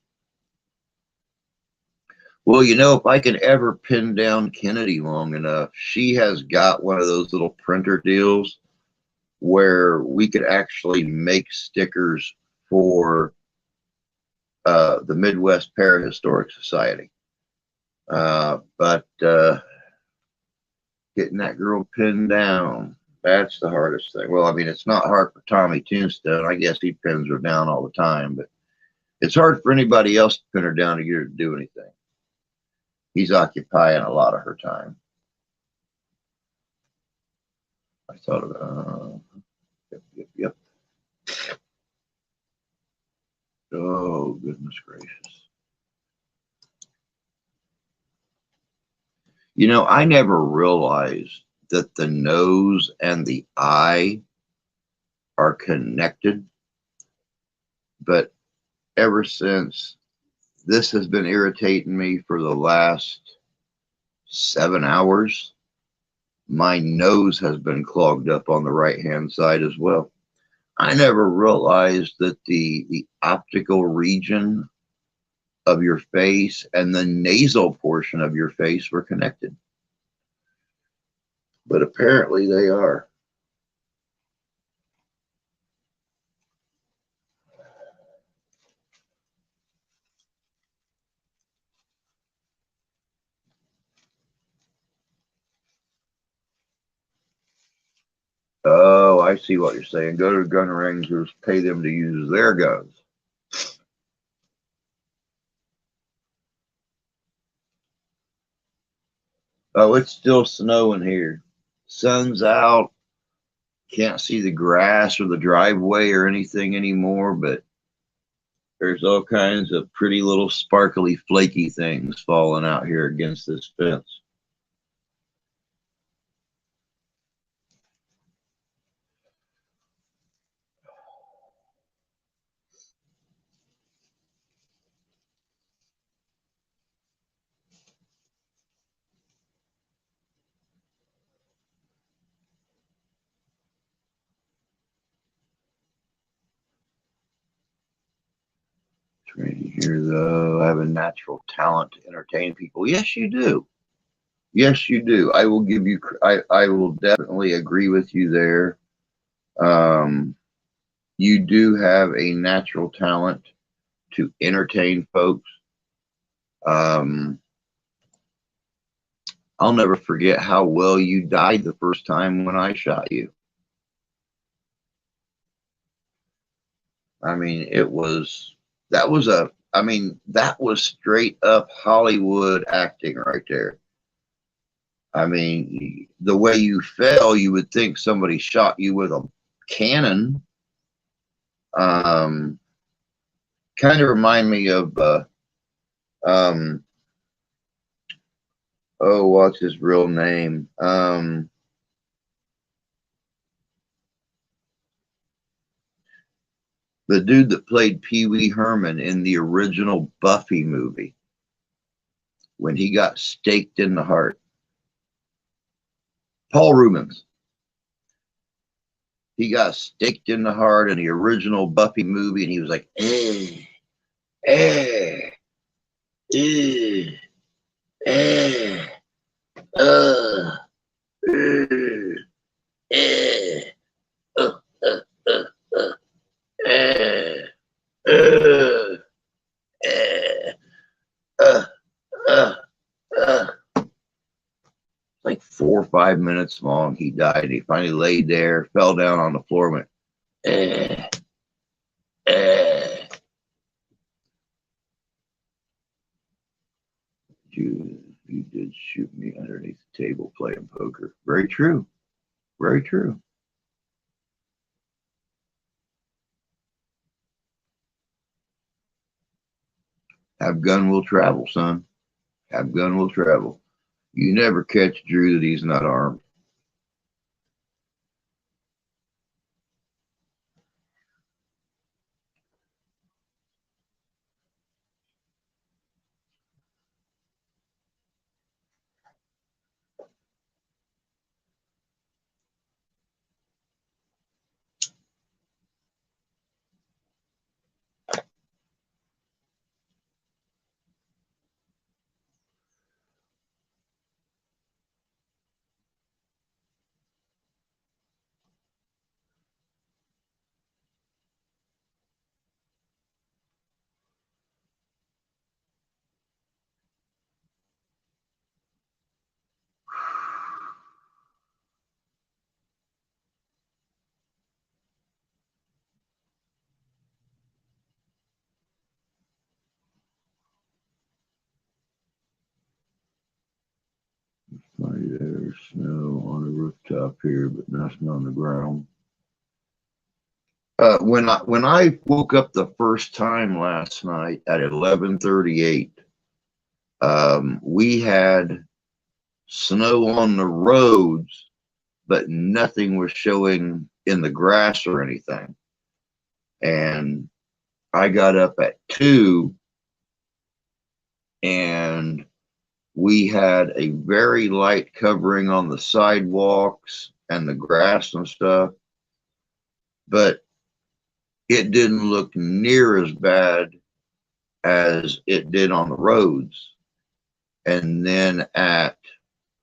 Well, you know, if I can ever pin down Kennedy long enough, she has got one of those little printer deals where we could actually make stickers for the Midwest Parahistoric Society. But getting that girl pinned down, that's the hardest thing. Well, I mean, it's not hard for Tommy Tombstone. I guess he pins her down all the time, but it's hard for anybody else to pin her down to get her to do anything. He's occupying a lot of her time. I thought of yep. Oh, goodness gracious. You know, I never realized that the nose and the eye are connected, but ever since this has been irritating me for the last 7 hours, my nose has been clogged up on the right hand side as well. I never realized that the optical region of your face and the nasal portion of your face were connected, but apparently they are. Oh, I see what you're saying. Go to gun ranges, pay them to use their guns. Oh, it's still snowing here. Sun's out. Can't see the grass or the driveway or anything anymore, but there's all kinds of pretty little sparkly, flaky things falling out here against this fence. Right here, though, I have a natural talent to entertain people. Yes, you do. Yes, you do. I will give you. I will definitely agree with you there. You do have a natural talent to entertain folks. I'll never forget how well you died the first time when I shot you. I mean, that was straight up Hollywood acting right there. I mean, the way you fell, you would think somebody shot you with a cannon. Kind of remind me of, oh, what's his real name? The dude that played Pee Wee Herman in the original Buffy movie when he got staked in the heart. Paul Rubens. He got staked in the heart in the original Buffy movie, and he was like, eh, eh, eh, eh, uh, eh, eh, uh, uh, uh, uh, eh, uh, eh, uh, uh, uh. Like 4 or 5 minutes long. He died. He finally laid there, fell down on the floor, went, eh, eh. You did shoot me underneath the table playing poker. Very true. Very true. Have gun will travel, son. Have gun will travel. You never catch Drew that he's not armed. There's snow on the rooftop here, but nothing on the ground. When I woke up the first time last night at 11:38, we had snow on the roads, but nothing was showing in the grass or anything. And I got up at 2, and we had a very light covering on the sidewalks and the grass and stuff, but it didn't look near as bad as it did on the roads. And then at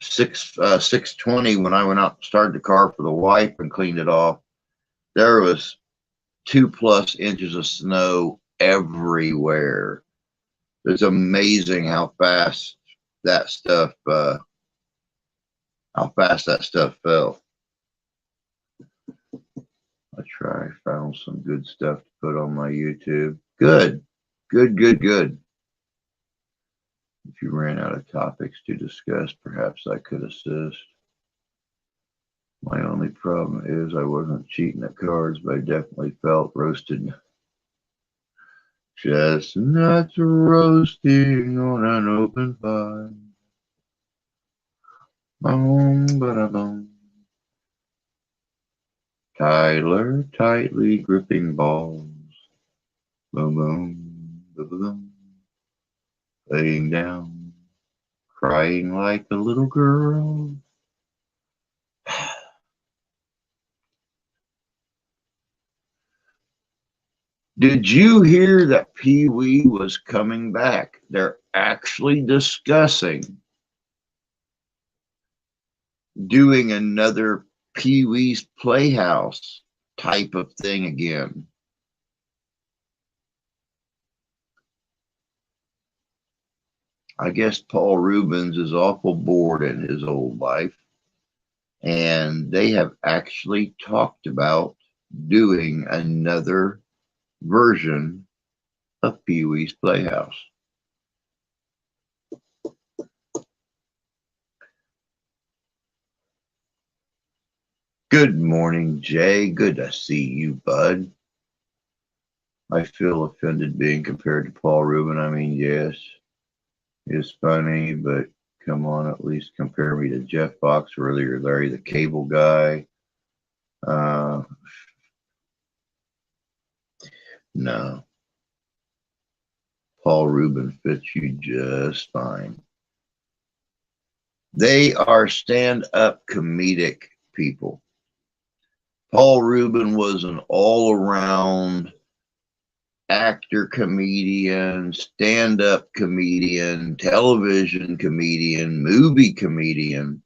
6:20, when I went out and started the car for the wipe and cleaned it off, there was 2+ inches of snow everywhere. It's amazing how fast that stuff fell. I found some good stuff to put on my YouTube. Good. If you ran out of topics to discuss, perhaps I could assist. My only problem is I wasn't cheating at cards, but I definitely felt roasted. Chestnuts roasting on an open fire. Boom, ba-da-boom. Tyler tightly gripping balls. Boom, boom, boom, boom. Laying down, crying like a little girl. Did you hear that Pee Wee was coming back? They're actually discussing doing another Pee Wee's Playhouse type of thing again. I guess Paul Reubens is awful bored in his old life, and they have actually talked about doing another version of Pee Wee's Playhouse. Good morning, Jay. Good to see you, bud. I feel offended being compared to Paul Rubin. I mean, yes, it's funny, but come on, at least compare me to Jeff Foxworthy or Larry the Cable Guy. No. Paul Rubin fits you just fine. They are stand-up comedic people. Paul Rubin was an all-around actor, comedian, stand-up comedian, television comedian, movie comedian.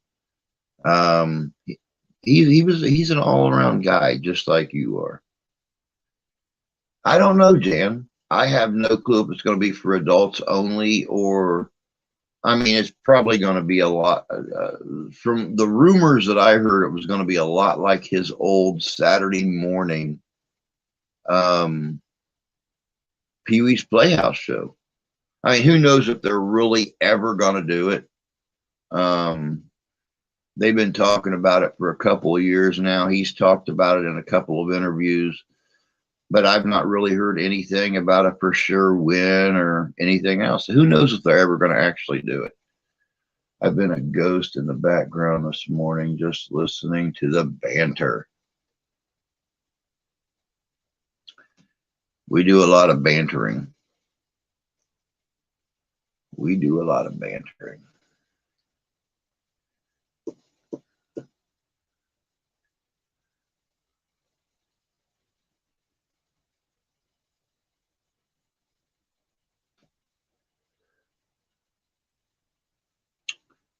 He's an all-around guy, just like you are. I don't know, Jan. I have no clue if it's going to be for adults only, or, I mean, it's probably going to be a lot. From the rumors that I heard, it was going to be a lot like his old Saturday morning Pee Wee's Playhouse show. I mean, who knows if they're really ever going to do it. They've been talking about it for a couple of years now. He's talked about it in a couple of interviews. but I've not really heard anything about a for sure win or anything else. Who knows if they're ever going to actually do it? I've been a ghost in the background this morning just listening to the banter. We do a lot of bantering. We do a lot of bantering.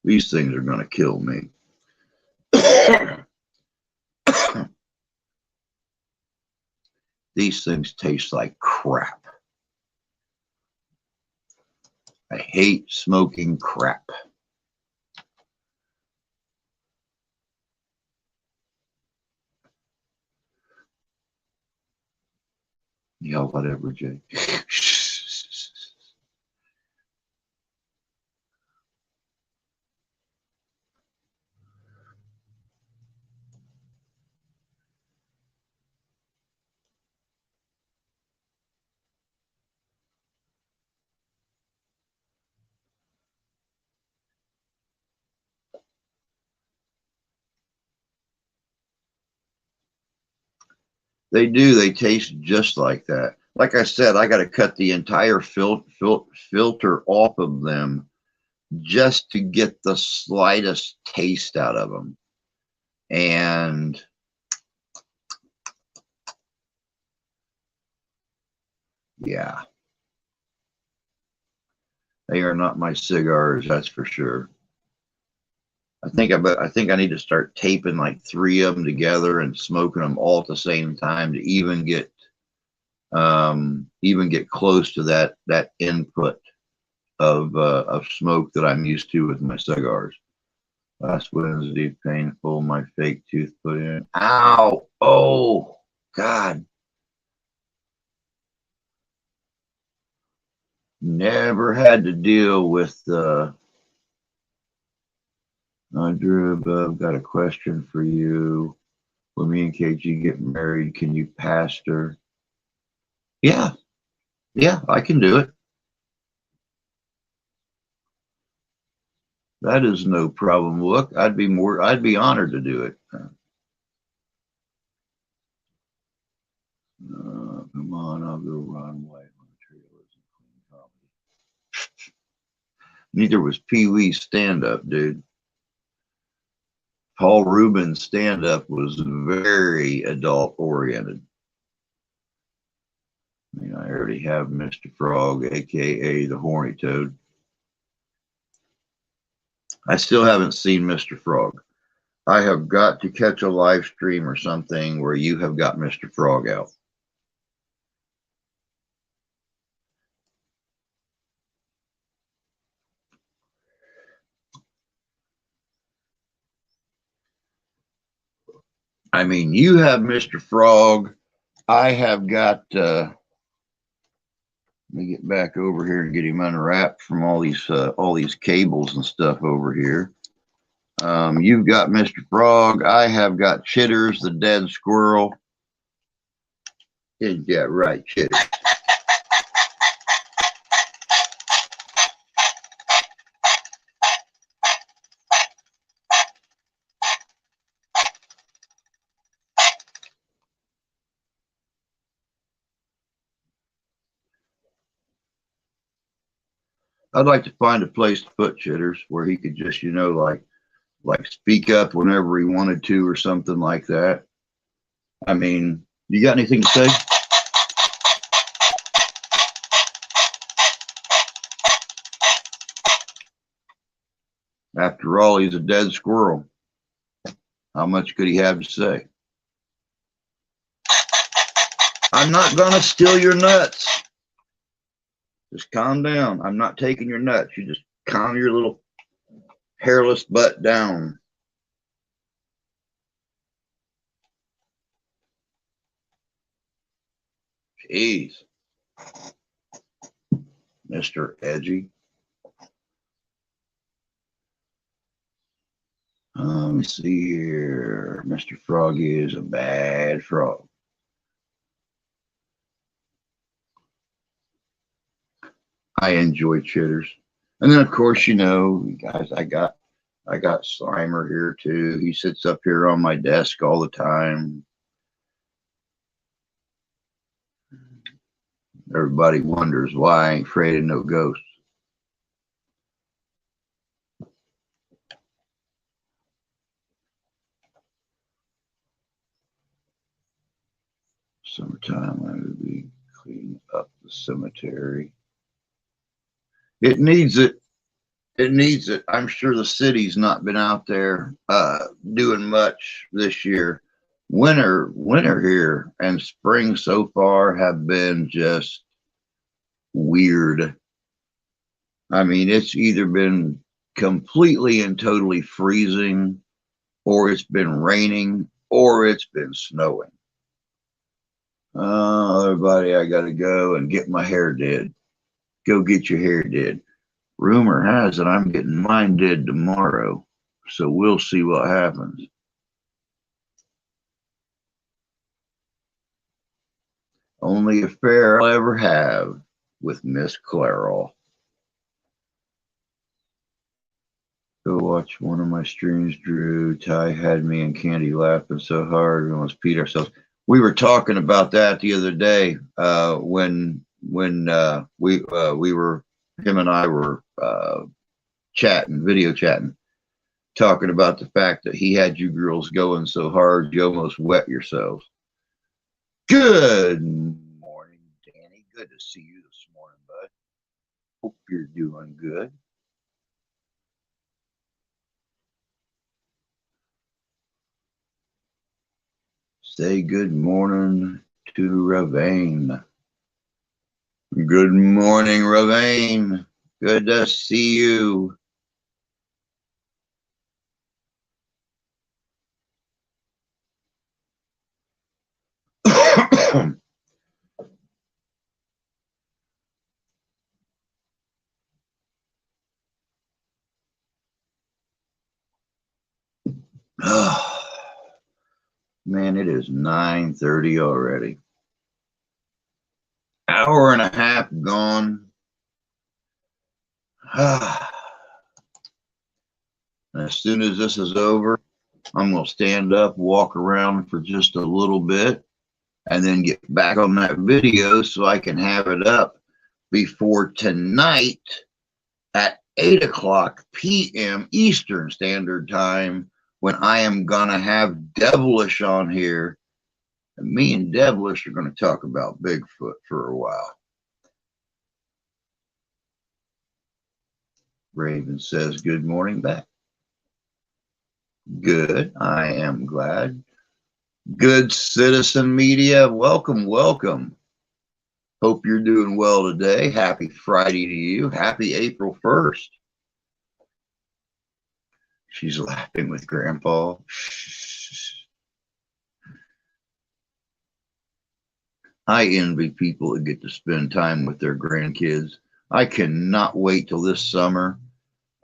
These things are going to kill me. These things taste like crap. I hate smoking crap. Yeah, whatever, Jay. They do. They taste just like that. Like I said, I got to cut the entire filter off of them just to get the slightest taste out of them. And yeah, they are not my cigars, that's for sure. I think I need to start taping like 3 of them together and smoking them all at the same time to even get close to that input of smoke that I'm used to with my cigars. Last Wednesday, painful. My fake tooth put in. Ow! Oh God! Never had to deal with. Drew, I've got a question for you. When me and KG get married, can you pastor? Yeah, I can do it. That is no problem. Look, I'd be honored to do it. Come on, I'll go Ron White on the trailers and clean comedy. Neither was Pee Wee's stand-up, dude. Paul Rubin's stand-up was very adult-oriented. I mean, I already have Mr. Frog, a.k.a. the Horny Toad. I still haven't seen Mr. Frog. I have got to catch a live stream or something where you have got Mr. Frog out. I mean, you have Mr. Frog. I have got, let me get back over here and get him unwrapped from all these cables and stuff over here. You've got Mr. Frog. I have got Chitters, the dead squirrel. Yeah, right, Chitters. I'd like to find a place to put Chitters where he could just, like speak up whenever he wanted to or something like that. I mean, you got anything to say? After all, he's a dead squirrel. How much could he have to say? I'm not going to steal your nuts. Just calm down. I'm not taking your nuts. You just calm your little hairless butt down. Jeez. Mr. Edgy. Let me see here. Mr. Froggy is a bad frog. I enjoy chitters. And then of course, you know, guys, I got Slimer here too. He sits up here on my desk all the time. Everybody wonders why I ain't afraid of no ghosts. Summertime, I would be cleaning up the cemetery. It needs it. It needs it. I'm sure the city's not been out there doing much this year. Winter here and spring so far have been just weird. I mean, it's either been completely and totally freezing, or it's been raining, or it's been snowing. Oh, everybody, I got to go and get my hair did. Go get your hair did. Rumor has it I'm getting mine did tomorrow, so we'll see what happens. Only affair I'll ever have with Miss Clairol. Go watch one of my streams, Drew. Ty had me and Candy laughing so hard we almost peed ourselves. We were talking about that the other day when we were, him and I were chatting, video chatting, talking about the fact that he had you girls going so hard you almost wet yourselves. Good morning, Danny. Good to see you this morning, bud. Hope you're doing good. Say good morning to Ravane. Good morning, Ravane. Good to see you. Man, it is 9:30 already. Hour and a half gone. As soon as this is over, I'm going to stand up, walk around for just a little bit, and then get back on that video so I can have it up before tonight at 8 p.m. Eastern Standard Time, when I am going to have Devilish on here. And me and Devilish are going to talk about Bigfoot for a while. Raven says, good morning back. Good. I am glad. Good Citizen Media. Welcome, welcome. Hope you're doing well today. Happy Friday to you. Happy April 1st. She's laughing with Grandpa. I envy people that get to spend time with their grandkids. I cannot wait till this summer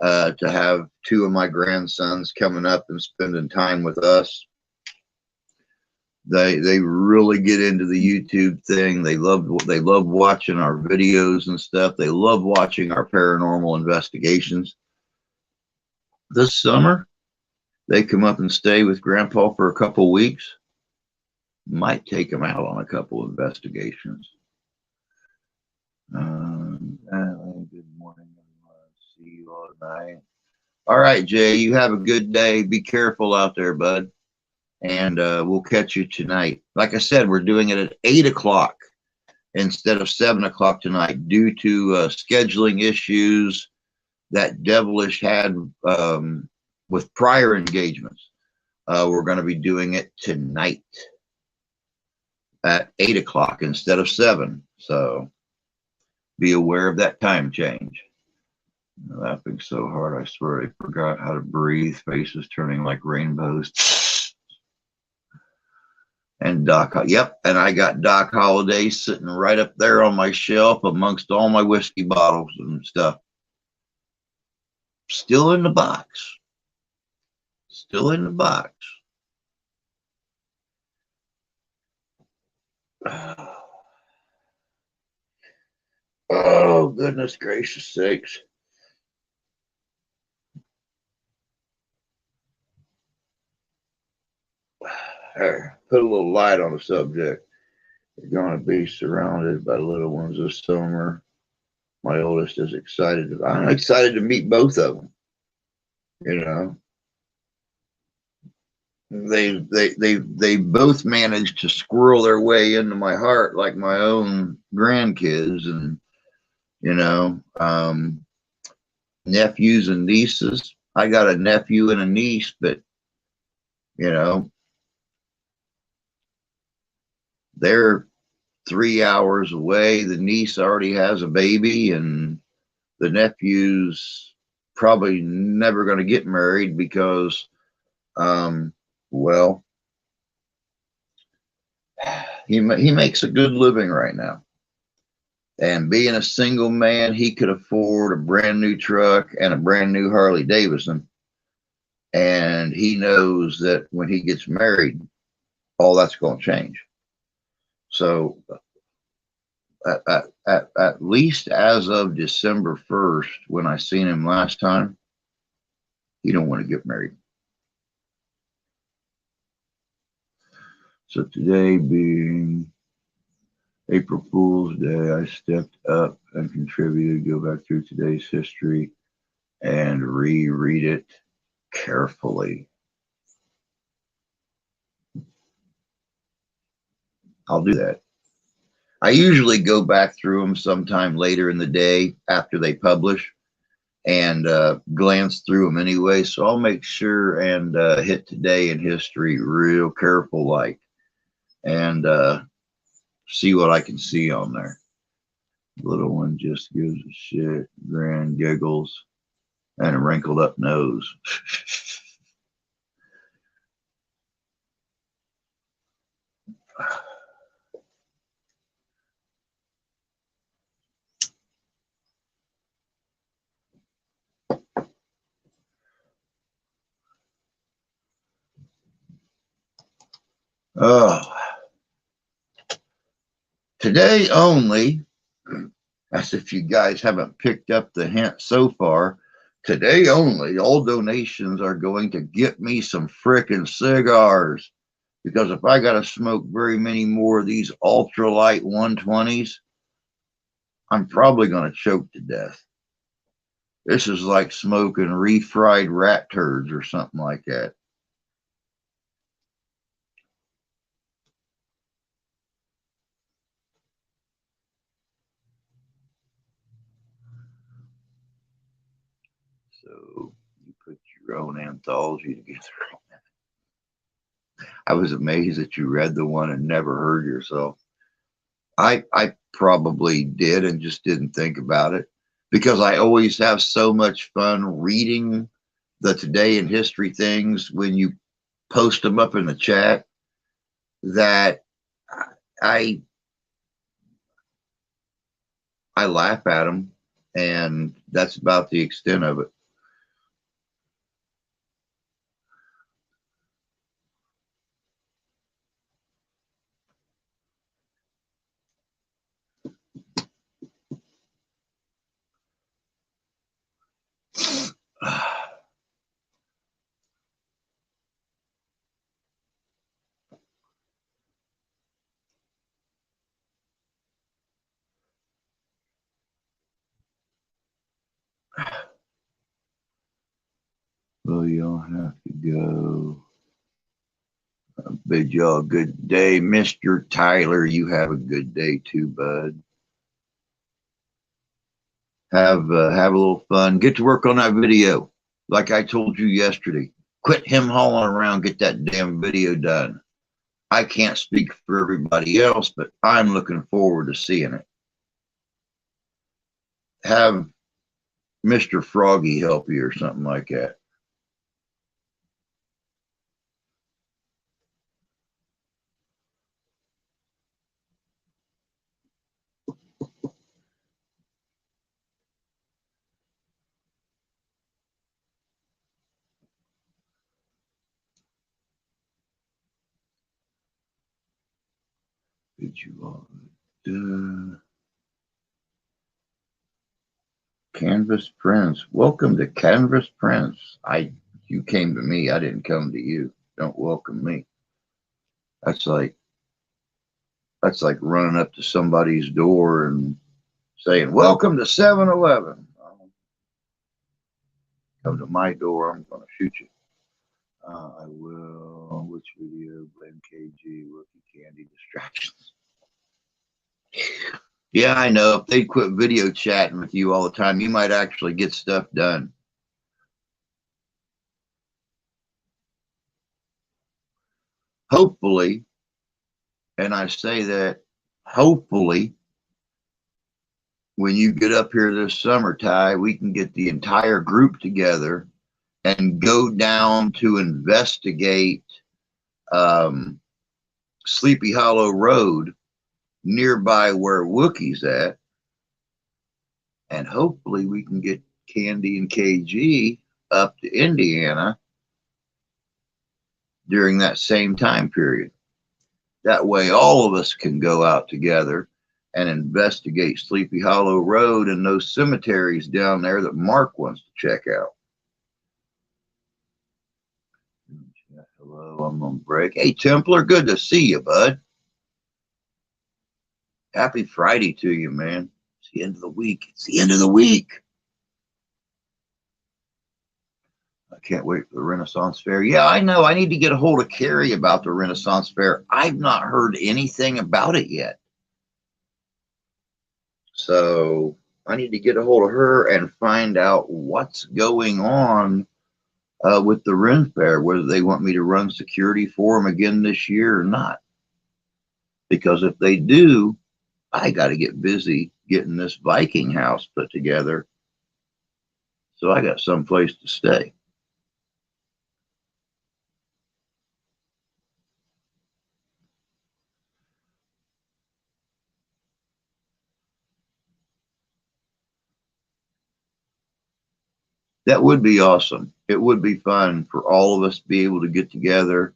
to have two of my grandsons coming up and spending time with us. They really get into the YouTube thing. They love watching our videos and stuff. They love watching our paranormal investigations. This summer, they come up and stay with Grandpa for a couple weeks. Might take them out on a couple of investigations. Good morning. See you all tonight. All right, Jay, you have a good day. Be careful out there, bud. And we'll catch you tonight. Like I said, we're doing it at 8 o'clock instead of 7 o'clock tonight due to scheduling issues that Devilish had with prior engagements. We're going to be doing it tonight at 8 o'clock instead of 7. So be aware of that time change. I'm laughing so hard, I swear I forgot how to breathe. Faces turning like rainbows. And Doc, yep, and I got Doc Holliday sitting right up there on my shelf amongst all my whiskey bottles and stuff. Still in the box. Still in the box. Oh Oh, goodness gracious sakes. Put a little light on the subject. We're going to be surrounded by little ones this summer. My oldest is excited. I'm excited to meet both of them. You know, they both managed to squirrel their way into my heart like my own grandkids, and nephews and nieces. I got a nephew and a niece, but you know, they're 3 hours away. The niece already has a baby, and the nephew's probably never going to get married because, well, he makes a good living right now. And being a single man, he could afford a brand new truck and a brand new Harley Davidson. And he knows that when he gets married, all that's going to change. So at least as of December 1st, when I seen him last time, he don't want to get married. So today being April Fool's Day, I stepped up and contributed, go back through today's history and reread it carefully. I'll do that. I usually go back through them sometime later in the day after they publish and glance through them anyway. So I'll make sure and hit today in history real careful like and see what I can see on there. Little one just gives a shit, grin, giggles, and a wrinkled up nose. Oh, today only, as if you guys haven't picked up the hint so far, today only, all donations are going to get me some frickin' cigars. Because if I got to smoke very many more of these ultralight 120s, I'm probably going to choke to death. This is like smoking refried rat turds or something like that. So you put your own anthology together. I was amazed that you read the one and never heard yourself. I probably did and just didn't think about it because I always have so much fun reading the today in history things when you post them up in the chat that I laugh at them, and that's about the extent of it. Well, y'all have to go. I bid y'all a good day. Mr. Tyler, you have a good day too, bud. Have a little fun. Get to work on that video. Like I told you yesterday. Quit him hauling around, get that damn video done. I can't speak for everybody else, but I'm looking forward to seeing it. Have Mr. Froggy help you or something like that. Did you all? Canvas Prince. Welcome to Canvas Prince. You came to me. I didn't come to you. Don't welcome me. That's like running up to somebody's door and saying, "Welcome to 7-Eleven." Come to my door, I'm going to shoot you. I will. Which video? Blame KG. Rookie Candy distractions. Yeah, I know. If they quit video chatting with you all the time, you might actually get stuff done. Hopefully, and I say that hopefully, when you get up here this summer, Ty, we can get the entire group together and go down to investigate Sleepy Hollow Road nearby where Wookie's at. And hopefully we can get Candy and KG up to Indiana during that same time period. That way all of us can go out together and investigate Sleepy Hollow Road and those cemeteries down there that Mark wants to check out. Hello, I'm on break. Hey, Templar, good to see you, bud. Happy Friday to you, man. It's the end of the week. It's the end of the week. I can't wait for the Renaissance Fair. Yeah, I know. I need to get a hold of Carrie about the Renaissance Fair. I've not heard anything about it yet. So I need to get a hold of her and find out what's going on with the Ren Fair, whether they want me to run security for them again this year or not. Because if they do, I got to get busy getting this Viking house put together. So I got someplace to stay. That would be awesome. It would be fun for all of us to be able to get together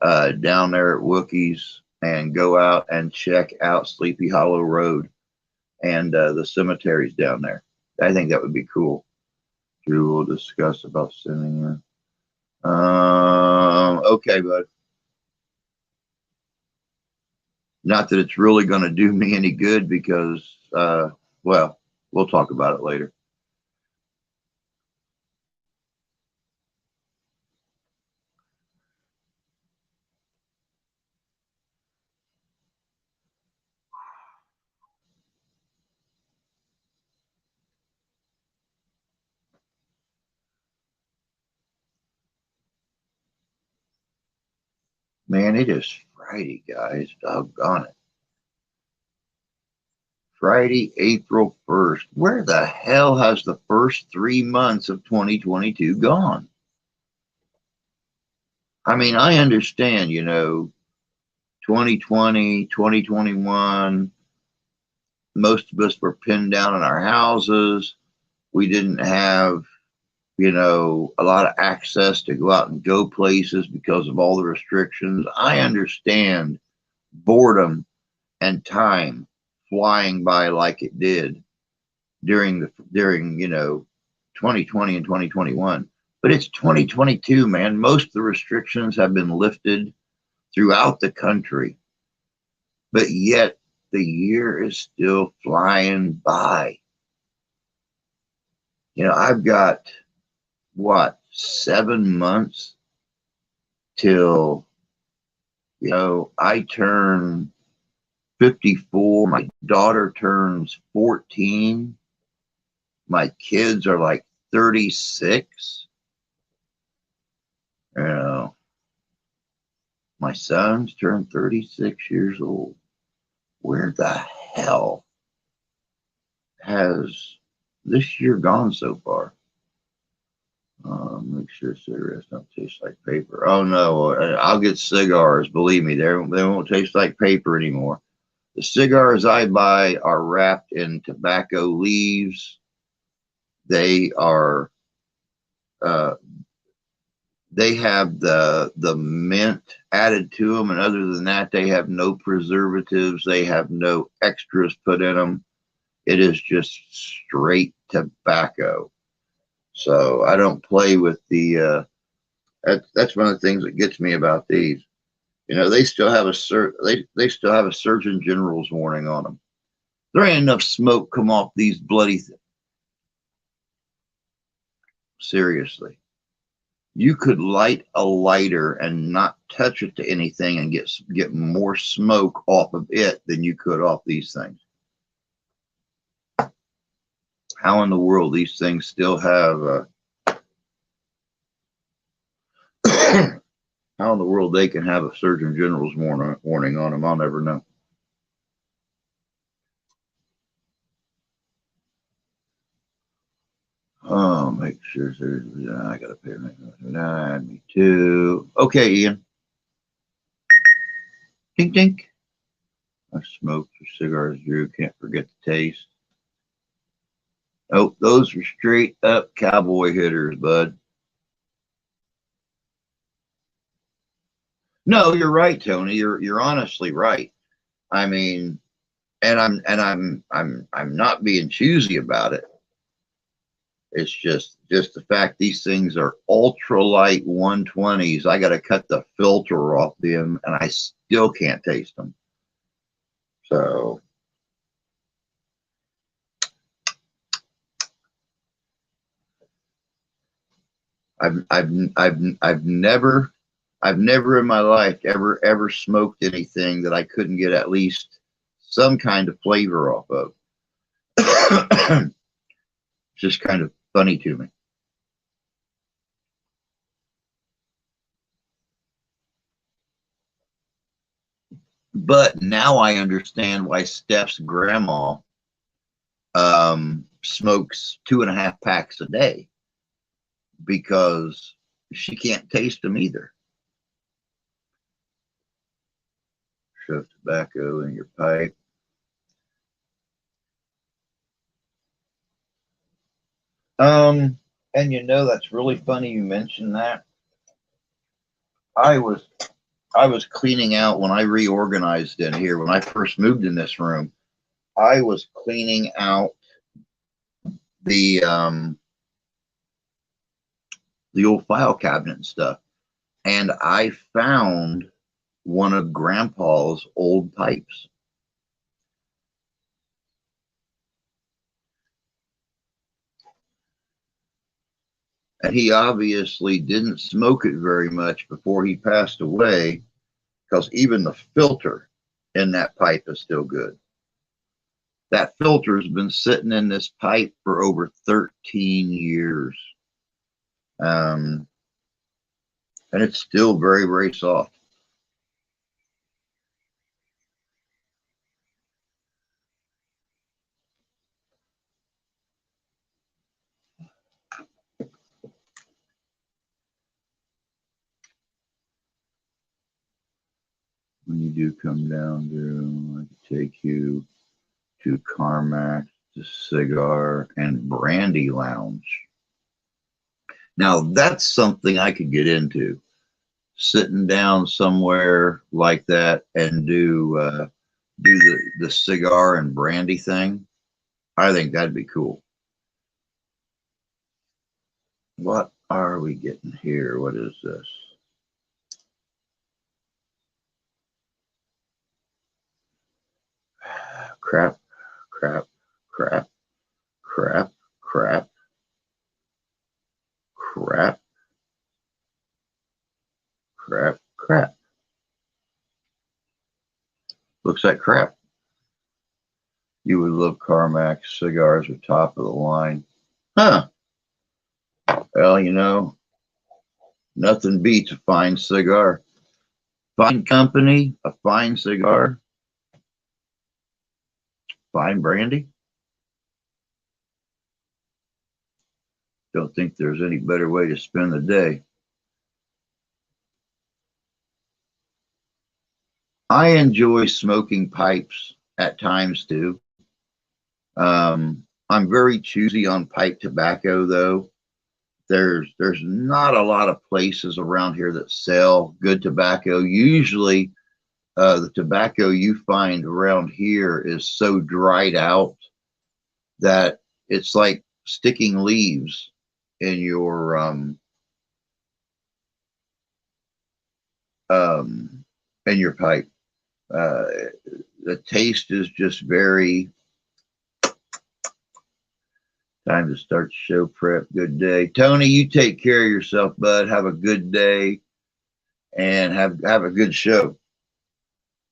down there at Wookie's and go out and check out Sleepy Hollow Road and the cemeteries down there. I think that would be cool. Drew will discuss about sending you. Okay, bud. Not that it's really going to do me any good because, well, we'll talk about it later. Man, it is Friday, guys. Doggone it. Friday, April 1st. Where the hell has the first 3 months of 2022 gone? I mean, I understand, 2020, 2021, most of us were pinned down in our houses. We didn't have, a lot of access to go out and go places because of all the restrictions. I understand boredom and time flying by like it did during 2020 and 2021. But it's 2022, man. Most of the restrictions have been lifted throughout the country, but yet the year is still flying by. I've got 7 months till I turn 54. My daughter turns 14. My kids are like 36. My son's turned 36 years old. Where the hell has this year gone so far? Make sure cigarettes don't taste like paper. Oh no, I'll get cigars. Believe me, they won't taste like paper anymore. The cigars I buy are wrapped in tobacco leaves. They are, they have the mint added to them, and other than that, they have no preservatives. They have no extras put in them. It is just straight tobacco. So I don't play with the. That's one of the things that gets me about these. You know, they still have they still have a Surgeon General's warning on them. There ain't enough smoke come off these bloody. Seriously, you could light a lighter and not touch it to anything and get more smoke off of it than you could off these things. How in the world these things still have how in the world they can have a Surgeon General's warning on them, I'll never know. Oh, make sure there's, I gotta pay me too. Okay, Ian. Dink dink. I smoked for cigars, Drew. Can't forget the taste. Oh, those are straight up cowboy hitters, bud. No, you're right, Tony. You're honestly right. I mean, and I'm not being choosy about it. It's just the fact these things are ultralight 120s. I got to cut the filter off them, and I still can't taste them. So I've never in my life ever smoked anything that I couldn't get at least some kind of flavor off of. Just kind of funny to me. But now I understand why Steph's grandma smokes 2.5 packs a day, because she can't taste them either. Shove tobacco in your pipe. And you know, that's really funny you mentioned that. I was cleaning out when I reorganized in here. When I first moved in this room, I was cleaning out the old file cabinet and stuff, and I found one of Grandpa's old pipes. And he obviously didn't smoke it very much before he passed away, because even the filter in that pipe is still good. That filter has been sitting in this pipe for over 13 years. And it's still very, very soft. When you do come down to, I could take you to Carmack, the Cigar and Brandy Lounge. Now that's something I could get into, sitting down somewhere like that and do the cigar and brandy thing. I think that'd be cool. What are we getting here? What is this? Crap, crap, crap, crap, crap, crap, crap, crap. Looks like crap. You would love Carmack cigars are top of the line. Huh. Well, you know, nothing beats a fine cigar. Fine company, a fine cigar, fine brandy. Don't think there's any better way to spend the day. I enjoy smoking pipes at times too. I'm very choosy on pipe tobacco, though. There's not a lot of places around here that sell good tobacco. Usually, the tobacco you find around here is so dried out that it's like sticking leaves in your pipe. The taste is just very. Time to start show prep. Good day, Tony. You take care of yourself, bud. Have a good day, and have a good show.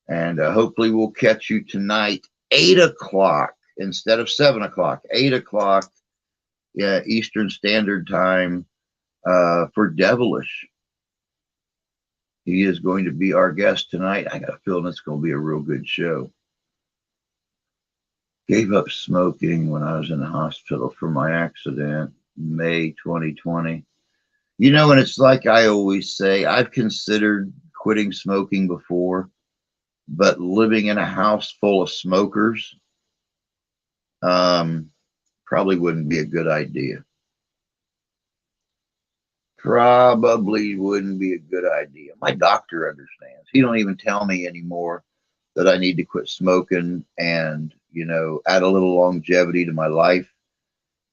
And hopefully we'll catch you tonight, 8 o'clock instead of 7 o'clock. 8 o'clock, yeah, Eastern Standard Time for Devilish. He is going to be our guest tonight. I got a feeling it's going to be a real good show. Gave up smoking when I was in the hospital for my accident, May 2020. You know, and it's like I always say, I've considered quitting smoking before, but living in a house full of smokers probably wouldn't be a good idea. Probably wouldn't be a good idea. My doctor understands. He don't even tell me anymore that I need to quit smoking and, you know, add a little longevity to my life,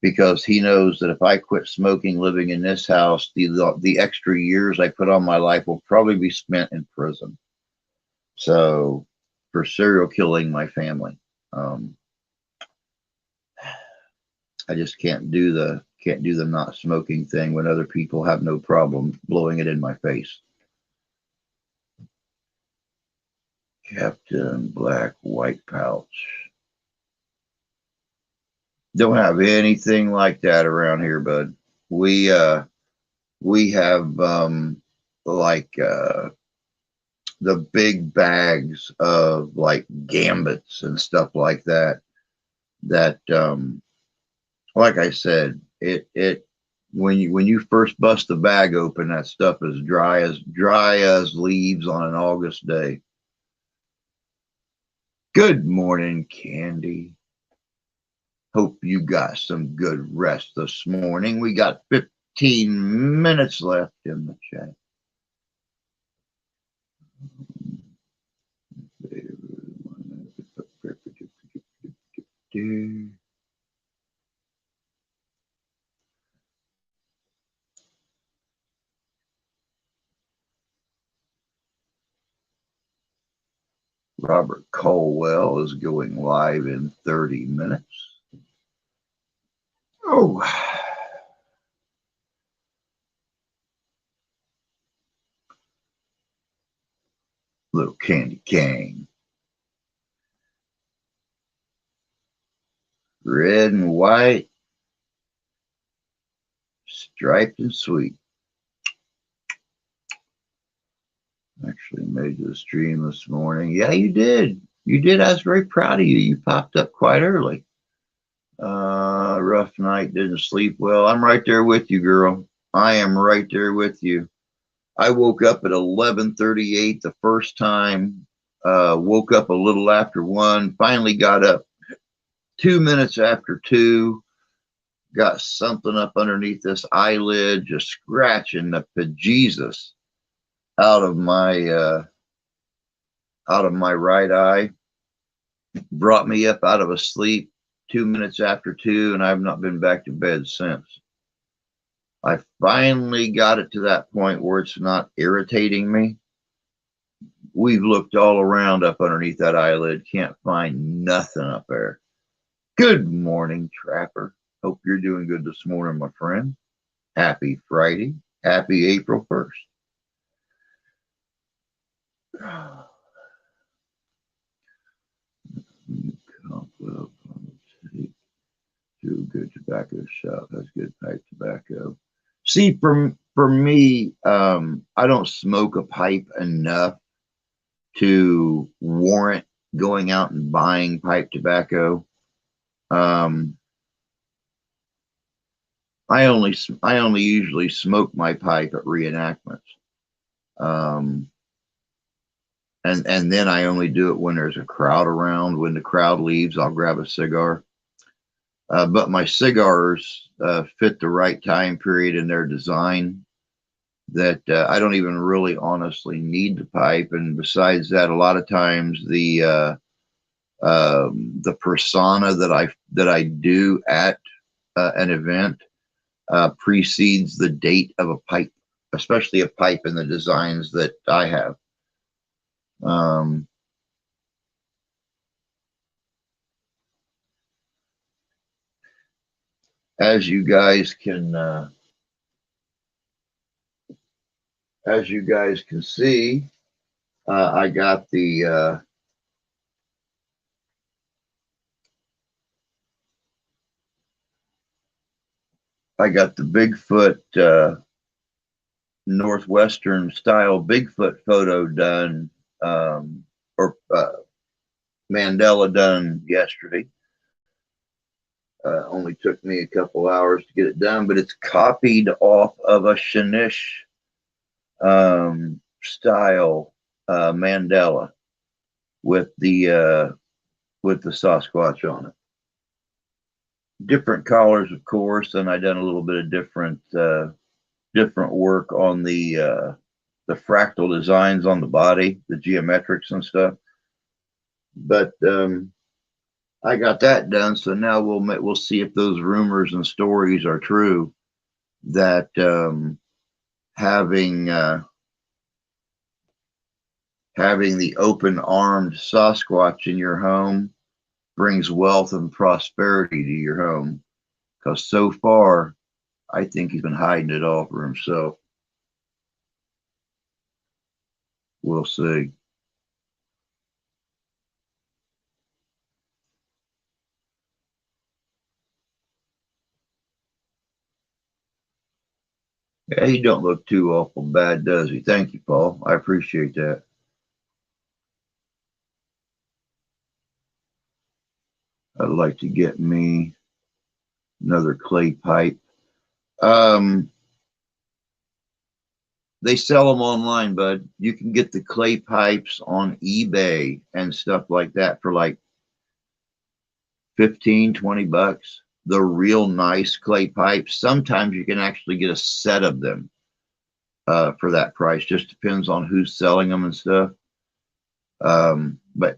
because he knows that if I quit smoking living in this house, the extra years I put on my life will probably be spent in prison. So for serial killing my family, I just can't do the not smoking thing when other people have no problem blowing it in my face. Captain Black White Pouch. Don't have anything like that around here, bud. We have like the big bags of like gambits and stuff like that. That like I said, when you first bust the bag open, that stuff is dry as leaves on an August day. Good morning, Candy. Hope you got some good rest this morning. We got 15 minutes left in the chat. Robert Colwell is going live in 30 minutes. Oh. Little candy cane. Red and white. Striped and sweet. Actually made the stream this morning. Yeah, you did. You did. I was very proud of you. You popped up quite early. Rough night, didn't sleep well. I'm right there with you, girl. I am right there with you. I woke up at 11:38 the first time. Woke up a little after 1. Finally got up 2 minutes after 2. Got something up underneath this eyelid, just scratching the bejesus out of my right eye. Brought me up out of a sleep 2 minutes after 2, and I've not been back to bed since. I finally got it to that point where it's not irritating me. We've looked all around up underneath that eyelid, can't find nothing up there. Good morning, Trapper. Hope you're doing good this morning, my friend. Happy Friday. Happy April 1st. Do good tobacco shop. That's good pipe tobacco. See, for me, I don't smoke a pipe enough to warrant going out and buying pipe tobacco. I only usually smoke my pipe at reenactments. And then I only do it when there's a crowd around. When the crowd leaves, I'll grab a cigar. But my cigars fit the right time period in their design, that I don't even really honestly need the pipe. And besides that, a lot of times the The persona that I do at an event precedes the date of a pipe, especially a pipe in the designs that I have. As you guys can see, I got the Bigfoot Northwestern style Bigfoot photo done, or Mandela done yesterday. Only took me a couple hours to get it done, but it's copied off of a Shanish style Mandela with the Sasquatch on it. Different colors, of course, and I done a little bit of different work on the fractal designs on the body, the geometrics and stuff. But I got that done, so now we'll see if those rumors and stories are true, that having the open-armed Sasquatch in your home brings wealth and prosperity to your home. Because so far, I think he's been hiding it all for himself. We'll see. Yeah, he don't look too awful bad, does he? Thank you, Paul. I appreciate that. I'd like to get me another clay pipe. They sell them online, bud. You can get the clay pipes on eBay and stuff like that for like 15, 20 bucks. The real nice clay pipes. Sometimes you can actually get a set of them for that price. Just depends on who's selling them and stuff. But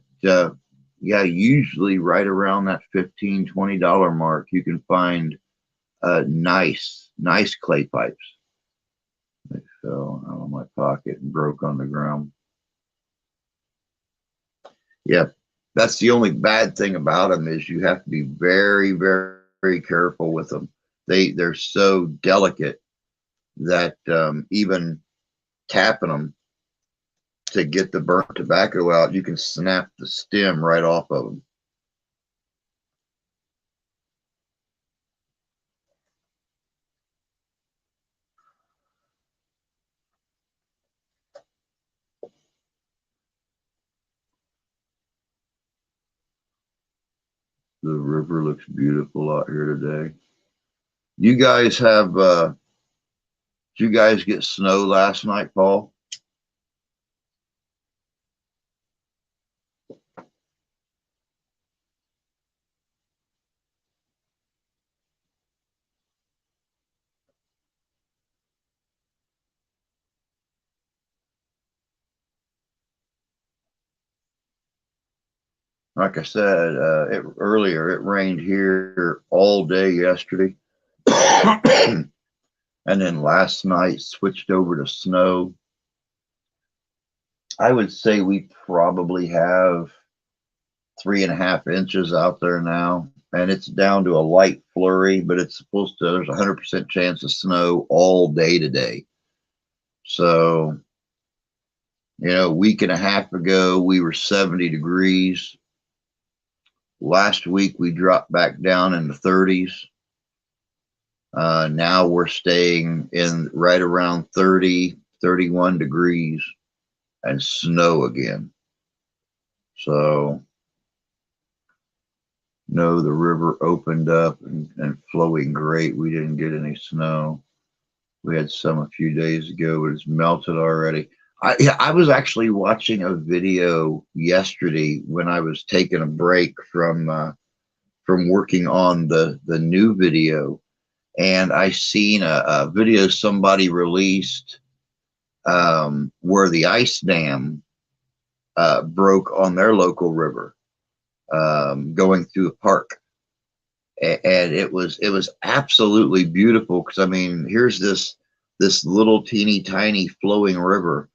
yeah, usually right around that $15, $20 mark, you can find nice clay pipes. They fell out of my pocket and broke on the ground. Yeah, that's the only bad thing about them, is you have to be very, very, very careful with them. They're so delicate that even tapping them to get the burnt tobacco out, you can snap the stem right off of them. The river looks beautiful out here today. You guys have, did you guys get snow last night, Paul? Like I said earlier, it rained here all day yesterday. And then last night switched over to snow. I would say we probably have 3.5 inches out there now. And it's down to a light flurry, but it's supposed to, there's a 100% chance of snow all day today. So, you know, a week and a half ago, we were 70 degrees. Last week, we dropped back down in the 30s. Now we're staying in right around 30, 31 degrees and snow again. So, no, the river opened up and flowing great. We didn't get any snow. We had some a few days ago, but it's melted already. I was actually watching a video yesterday when I was taking a break from working on the new video, and I seen a video somebody released where the ice dam broke on their local river. going through the park. And it was absolutely beautiful, because I mean, here's this little teeny tiny flowing river,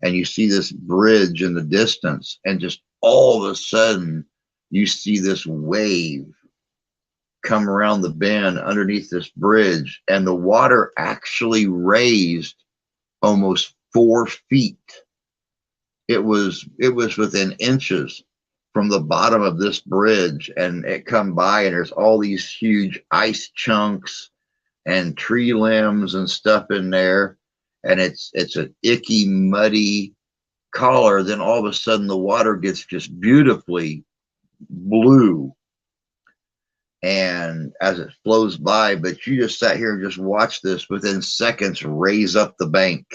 and you see this bridge in the distance, and just all of a sudden you see this wave come around the bend underneath this bridge, and the water actually raised almost 4 feet. It was within inches from the bottom of this bridge, and it come by, and there's all these huge ice chunks and tree limbs and stuff in there, and it's an icky, muddy color. Then all of a sudden the water gets just beautifully blue, and as it flows by, but you just sat here and just watched this within seconds raise up the bank.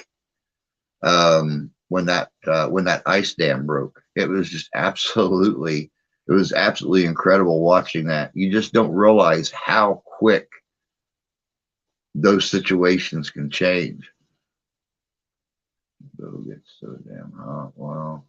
When that ice dam broke, it was just absolutely incredible watching that. You just don't realize how quick those situations can change. It'll get so damn hot. Wow.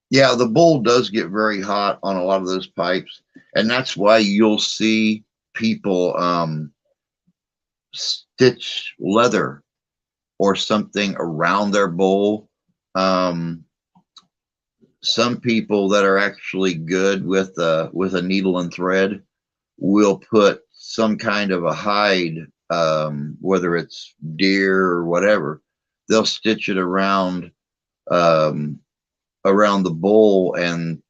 Yeah, the bowl does get very hot on a lot of those pipes, and that's why you'll see people stitch leather or something around their bowl. Some people that are actually good with a needle and thread will put some kind of a hide, whether it's deer or whatever. They'll stitch it around the bowl and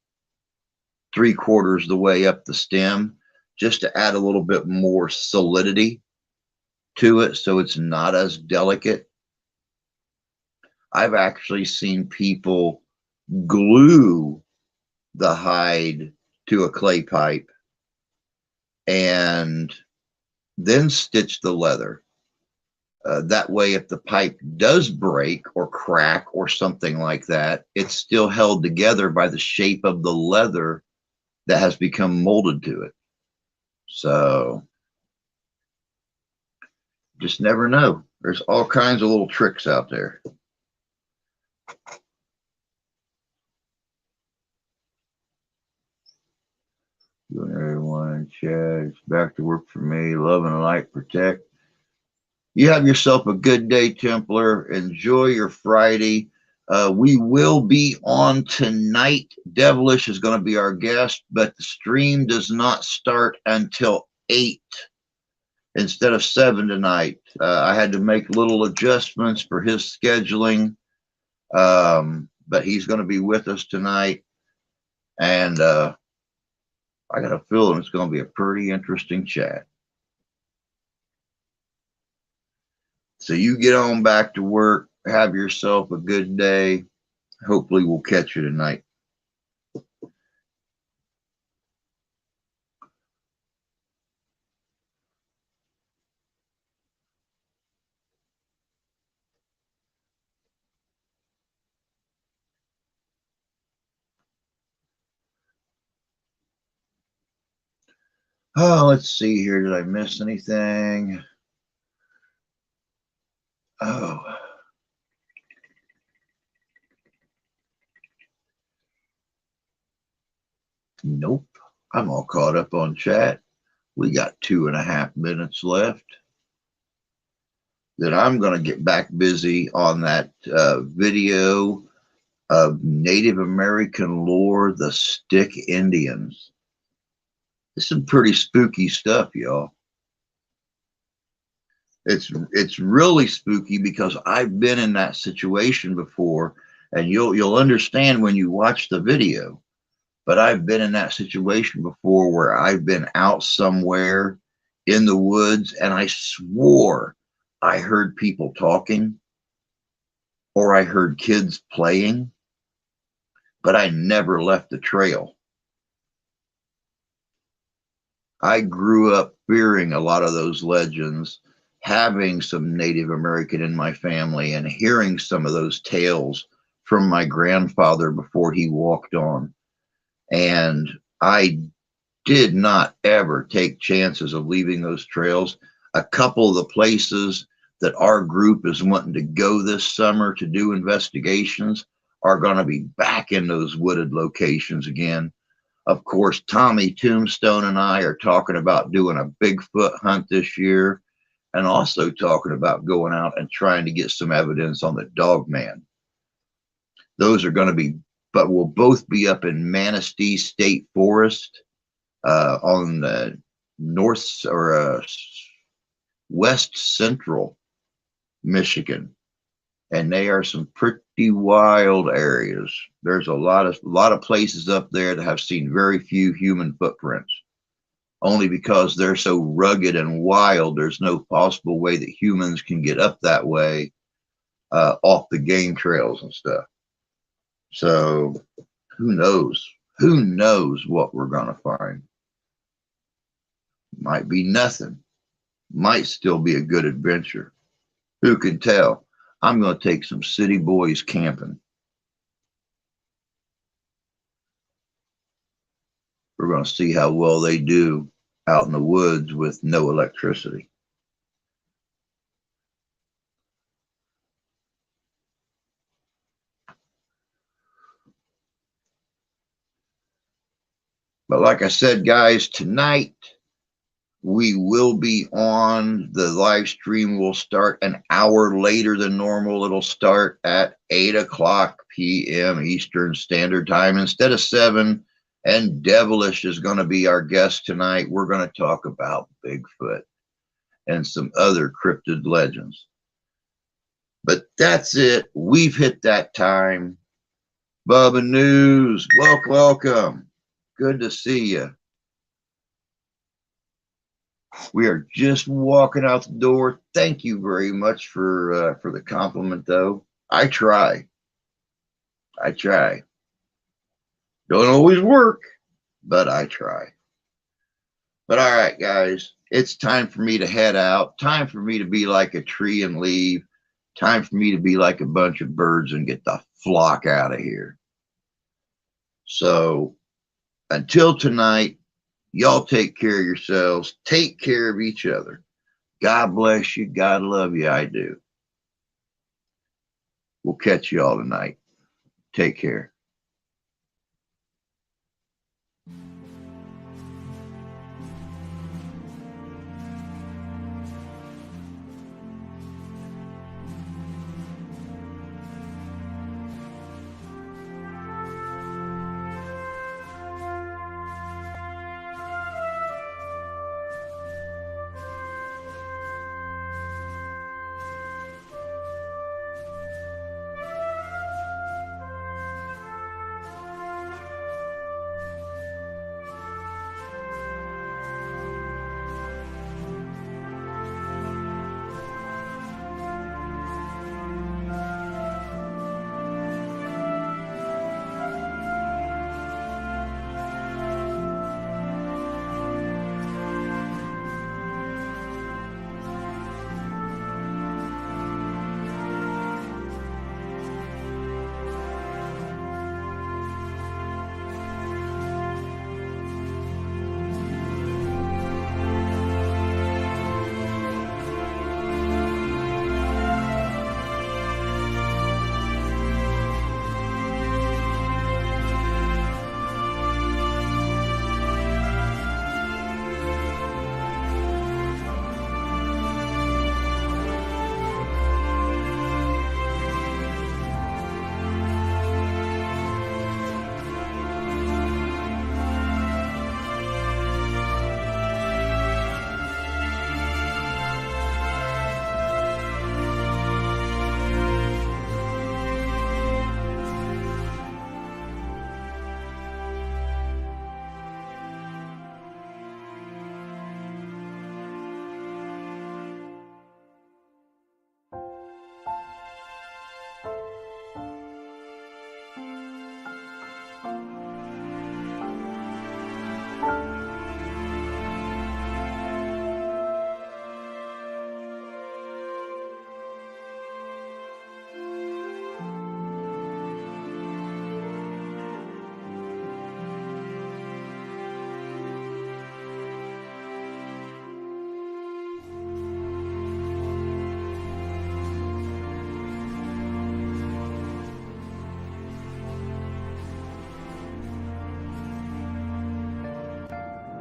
3/4 the way up the stem, just to add a little bit more solidity to it, so it's not as delicate. I've actually seen people glue the hide to a clay pipe and then stitch the leather. That way, if the pipe does break or crack or something like that, it's still held together by the shape of the leather that has become molded to it. So just never know. There's all kinds of little tricks out there. Doing everyone in chat. It's back to work for me. Love and light, protect. You have yourself a good day, Templar. Enjoy your Friday. We will be on tonight. Devilish is going to be our guest, but the stream does not start until 8 instead of 7 tonight. I had to make little adjustments for his scheduling, but he's going to be with us tonight, and I got a feeling it's going to be a pretty interesting chat. So you get on back to work. Have yourself a good day. Hopefully we'll catch you tonight. Oh, let's see here. Did I miss anything? Oh. Nope. I'm all caught up on chat. We got 2.5 minutes left. Then I'm going to get back busy on that video of Native American lore, the Stick Indians. It's some pretty spooky stuff, y'all. It's really spooky because I've been in that situation before, and you'll understand when you watch the video. But I've been in that situation before where I've been out somewhere in the woods, and I swore I heard people talking or I heard kids playing, but I never left the trail. I grew up fearing a lot of those legends, having some Native American in my family and hearing some of those tales from my grandfather before he walked on. And I did not ever take chances of leaving those trails. A couple of the places that our group is wanting to go this summer to do investigations are going to be back in those wooded locations again. Of course, Tommy Tombstone and I are talking about doing a Bigfoot hunt this year, and also talking about going out and trying to get some evidence on the dog man. Those are going to be, but will both be up in Manistee State Forest on the north or west central Michigan, and they are some pretty wild areas. There's a lot of places up there that have seen very few human footprints. Only because they're so rugged and wild, there's no possible way that humans can get up that way off the game trails and stuff. So who knows? Who knows what we're going to find? Might be nothing. Might still be a good adventure. Who can tell? I'm going to take some city boys camping. We're going to see how well they do out in the woods with no electricity. But like I said, guys, tonight we will be on. The live stream will start an hour later than normal. It'll start at 8 p.m. Eastern Standard Time instead of 7. And Devilish is going to be our guest tonight. We're going to talk about Bigfoot and some other cryptid legends. But that's it. We've hit that time. Bubba News, welcome. Good to see you. We are just walking out the door. Thank you very much for the compliment, though. I try. Don't always work, but I try. But all right, guys, it's time for me to head out. Time for me to be like a tree and leave. Time for me to be like a bunch of birds and get the flock out of here. So until tonight, y'all take care of yourselves. Take care of each other. God bless you. God love you. I do. We'll catch you all tonight. Take care.